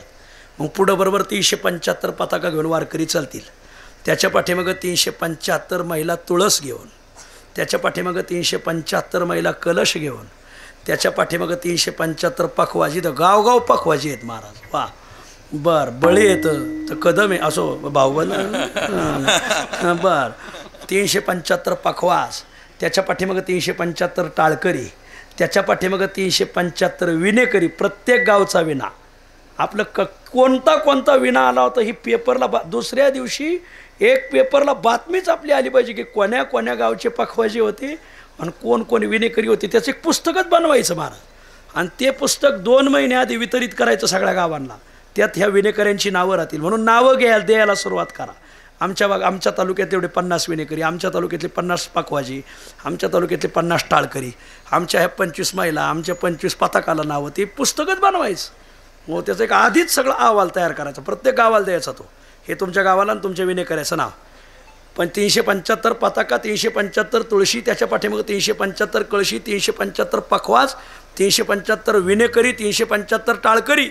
मग पुढं बरोबर 375 पताका घेऊन वारकरी चालतील. त्याच्या पाठीमागं 375 महिला तुळस घेऊन, त्याच्या पाठीमागं 375 महिला कलश घेऊन, त्याच्या पाठीमागं 375 पखवाजी. तर गावगाव पखवाजी आहेत महाराज. वा बरं, बळी येतं तर कदम आहे असो भाऊबंद. बरं, 375 पखवाज, त्याच्या पाठीमागं 375 टाळकरी, त्याच्या पाठीमागं 375 विणेकरी. प्रत्येक गावचा विणा आपलं कोणता विणा आला होता ही पेपरला दुसऱ्या दिवशी एक पेपरला बातमीच आपली आली पाहिजे की कोण्या गावचे पखवाजी होते आणि कोण विणेकरी होते. त्याचं एक पुस्तकच बनवायचं महाराज. आणि ते पुस्तक 2 महिन्याआधी वितरित करायचं सगळ्या गावांना. त्यात ह्या विणेकऱ्यांची नावं राहतील म्हणून नावं द्यायला सुरुवात करा. आमच्या तालुक्यात एवढे 50 विणेकरी, आमच्या तालुक्यातले 50 पखवाजी, आमच्या तालुक्यातले 50 टाळकरी, आमच्या ह्या 25 महिला, आमच्या 25 पताकाला नावं. ते पुस्तकच बनवायचं. मग त्याचं एक आधीच सगळं अहवाल तयार करायचा, प्रत्येक गावाला द्यायचा तो. हे तुमच्या गावाला आणि तुमच्या विणेकऱ्याचं नाव. पण 375 पताका, 375 तुळशी, त्याच्या पाठीमागं 375 कळशी, 375 पखवाज, 375 विणेकरी, 375 टाळकरी,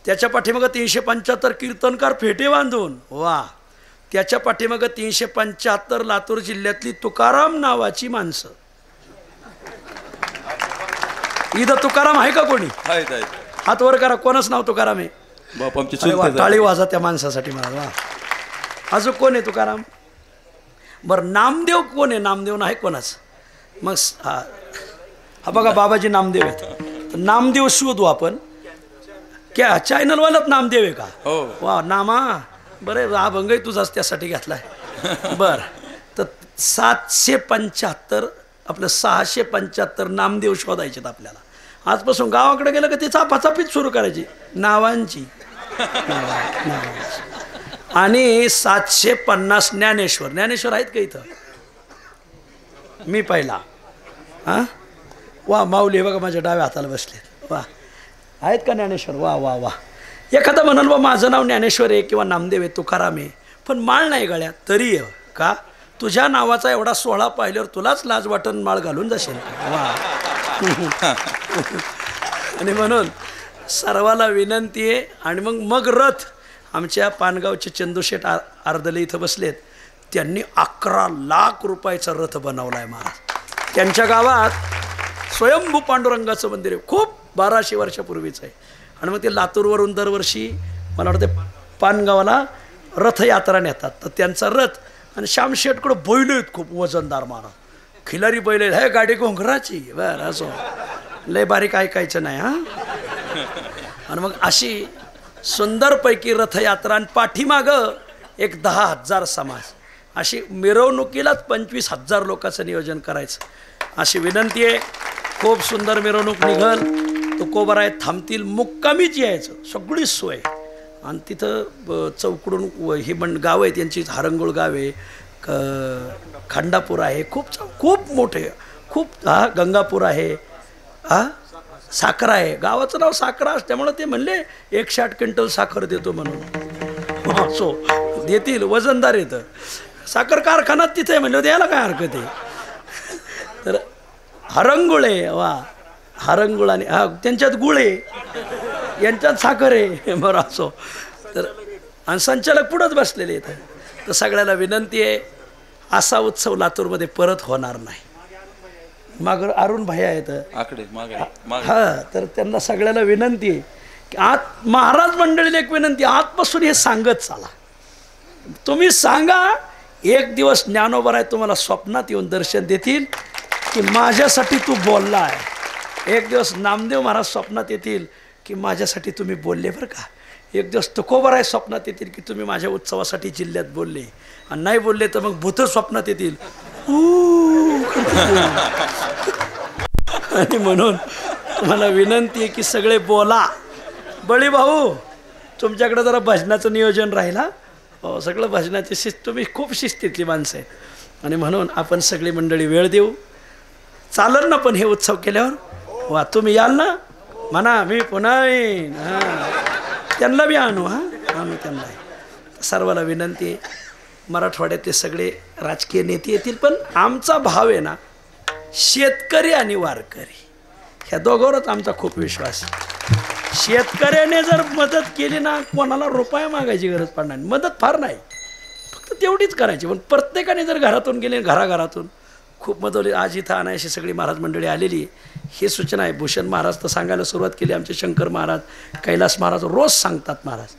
त्याच्या पाठीमागं 375 कीर्तनकार फेटे बांधून. वा, त्याच्या पाठीमागं 375 लातूर जिल्ह्यातली तुकाराम नावाची माणसं. इथं तुकाराम आहे का कोणी? हात वर करा. कोणच नाव तुकाराम आहे? टाळी वाजा त्या माणसासाठी मला. वा, अजून कोण आहे तुकाराम? बरं, नामदेव कोण आहे? नामदेव नाही कोणाच. मग हा बघा बाबाजी नामदेव आहेत. नामदेव शोधू आपण. क्या चॅनलवालाच नामदेव आहे का? वा नामा, बरं हा भंगही तुझाच त्यासाठी घेतलाय. बरं, तर 775 आपलं 675 नामदेव शोधायचे आपल्याला. आजपासून गावाकडे गेलं का ती चापाचापीच सुरू करायची नावांची. आणि 750 ज्ञानेश्वर आहेत का इथं? मी पहिला. हां वा, माऊली बघा माझ्या डाव्या हाताला बसले. वा, आहेत का ज्ञानेश्वर? वा वा वा. एखादा म्हणाल बा माझं नाव ज्ञानेश्वर आहे किंवा नामदेव आहे, तुकाराम आहे, पण माळ नाही गळ्यात तरी का? तुझ्या नावाचा एवढा सोहळा पाहिल्यावर तुलाच लाज वाटण माळ घालून जाशील. वा. आणि म्हणून सर्वाला विनंती आहे. आणि मग रथ आमच्या पानगावचे चंदूशेठ आर्दले इथं बसलेत. त्यांनी 11 लाख रुपयाचा रथ बनवला आहे महाराज. त्यांच्या गावात स्वयंभू पांडुरंगाचं मंदिर आहे, खूप 1200 वर्षापूर्वीचं आहे. आणि मग ते लातूरवरून दरवर्षी मला वाटतं पानगावाला रथयात्रा नेतात. तर त्यांचा रथ आणि श्यामशेठकडं बैल आहेत खूप वजनदार महाराज. खिलारी बैल आहेत. हे गाडी घोंगराची. बरं असो, लय बारीक ऐकायचं नाही. हां. आणि मग अशी सुंदरपैकी रथयात्रा आणि पाठीमागं एक 10,000 समाज. अशी मिरवणुकीलाच 25,000 लोकांचं नियोजन करायचं. अशी विनंती आहे. खूप सुंदर मिरवणूक निघल. तुकोबराय थांबतील, मुक्कामीच यायचं, सगळी सोय. आणि तिथं चौकडून हे गाव आहे त्यांची. हारंगुळ गाव आहे, खंडापूर आहे, खूप मोठे, खूप. हा गंगापूर आहे, हा साखरा आहे. गावाचं नाव साखरा असल्यामुळं ते म्हणले 160 क्विंटल साखर देतो म्हणून. असो, देतील, वजनदार येतं. साखर कारखानात तिथे म्हणलं द्यायला काय हरकत आहे. तर हरंगुळ आहे. वा, हरंगुळ आणि हा त्यांच्यात गुळ आहे, यांच्यात साखर आहे. बरं असो. तर आणि संचालक पुढंच बसलेले आहेत. तर सगळ्याला विनंती आहे, असा उत्सव लातूरमध्ये परत होणार नाही. माग अरुण भैया आहेत हा. तर त्यांना सगळ्याला विनंती आहे की महाराज मंडळीला एक विनंती, आजपासून हे सांगत चाला. तुम्ही सांगा, एक दिवस ज्ञानोबराय तुम्हाला स्वप्नात येऊन दर्शन देतील की माझ्यासाठी तू बोलला आहे. एक दिवस नामदेव महाराज स्वप्नात येतील की माझ्यासाठी तुम्ही बोलले बरं का. एक दिवस तुकोबराय स्वप्नात येतील की तुम्ही माझ्या उत्सवासाठी जिल्ह्यात बोलले. आणि नाही बोलले तर मग भूत स्वप्नात येतील. आणि म्हणून मला विनंती आहे की सगळे बोला. बळी भाऊ, तुमच्याकडे जरा भजनाचं नियोजन राहिला. हो, सगळं भजनाची शिस्त, तुम्ही खूप शिस्तीतली माणसं आहे आणि म्हणून आपण सगळी मंडळी वेळ देऊ. चालेल ना पण हे उत्सव केल्यावर? वा, तुम्ही याल ना? म्हणा मी पुन्हा येईन. हां, त्यांना बी आणू. आणू त्यांना. सर्वाला विनंती आहे, मराठवाड्यातले सगळे राजकीय नेते येतील, पण आमचा भाव आहे ना शेतकरी आणि वारकरी, ह्या दोघांवरच आमचा खूप विश्वास आहे. शेतकऱ्याने जर मदत केली ना, कोणाला रुपया मागायची गरज पडणार नाही. मदत फार नाही, फक्त तेवढीच करायची. पण प्रत्येकाने जर घरातून गेले, घराघरातून खूप मदत होली. आज इथं आणायची सगळी महाराज मंडळी आलेली आहे. ही सूचना आहे. भूषण महाराज तर सांगायला सुरुवात केली, आमचे शंकर महाराज, कैलास महाराज रोज सांगतात महाराज,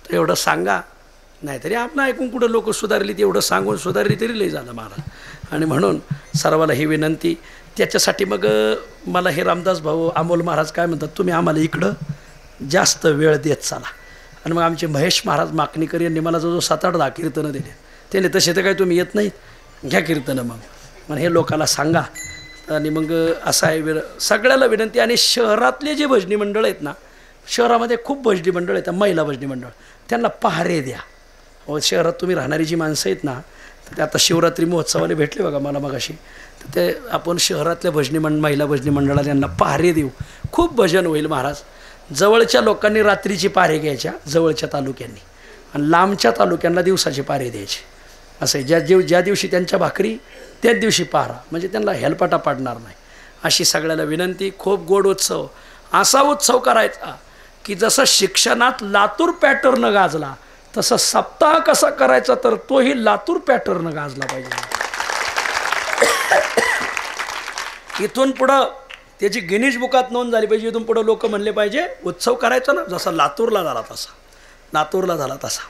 तर एवढं सांगा. नाहीतरी आपलं ऐकून कुठं लोक सुधारली, एवढं सांगून सुधारली तरी लई झालं महाराज. आणि म्हणून सर्वाला ही विनंती. त्याच्यासाठी मग मला हे रामदास भाऊ, अमोल महाराज काय म्हणतात, तुम्ही आम्हाला इकडं जास्त वेळ देत चाला. आणि मग आमचे महेश महाराज माकणीकर यांनी मला जो 7-8-10 कीर्तनं दिले. त्याने तसे तर काय तुम्ही येत नाहीत, घ्या कीर्तनं. मग हे लोकाला सांगा. आणि मग असं आहे सगळ्याला विनंती. आणि शहरातले जे भजनी मंडळ आहेत ना, शहरामध्ये खूप भजनी मंडळ आहेत, महिला भजनी मंडळ, त्यांना पहारे द्या. शहरात तुम्ही राहणारी जी माणसं आहेत ना, तर ते आता शिवरात्री महोत्सवाला भेटले बघा मला मगाशी, तर ते आपण शहरातल्या महिला भजनी मंडळाला त्यांना पहारे देऊ. खूप भजन होईल महाराज. जवळच्या लोकांनी रात्रीची पारे घ्यायच्या, जवळच्या तालुक्यांनी, आणि लांबच्या तालुक्यांना दिवसाचे पारे द्यायचे. असं ज्या दिवशी त्यांच्या भाकरी त्याच दिवशी पारा, म्हणजे त्यांना हेलपाटा पाडणार नाही. अशी सगळ्याला विनंती. खूप गोड उत्सव. असा उत्सव करायचा की जसं शिक्षणात लातूर पॅटर्न गाजला, तसं सप्ताह कसा करायचा, तर तोही लातूर पॅटर्न गाजला पाहिजे. इथून पुढं त्याची गिनीज बुकात नोंद झाली पाहिजे. इथून पुढं लोक म्हणले पाहिजे उत्सव करायचा ना जसा लातूरला झाला तसा, लातूरला झाला तसा.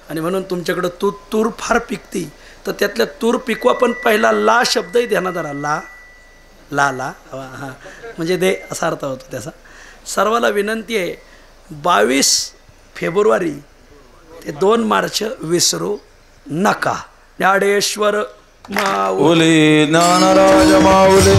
आणि म्हणून तुमच्याकडं तूर फार पिकती, तर त्यातल्या तूर पिकवा, पण पहिला ला शब्दही ध्यानात आला. ला ला हां, म्हणजे दे असा अर्थ होतो त्याचा. सर्वाला विनंती आहे, 22 फेब्रुवारी ते 2 मार्च विसरू नका. ज्ञानेश्वर माऊली ज्ञानराज माऊली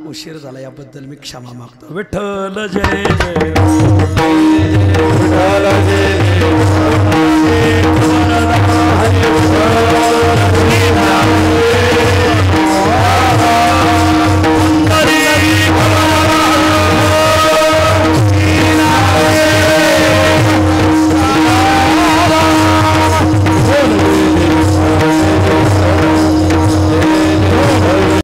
उशीर झाला याबद्दल मी क्षमा मागतो. विठ्ठल जय जय.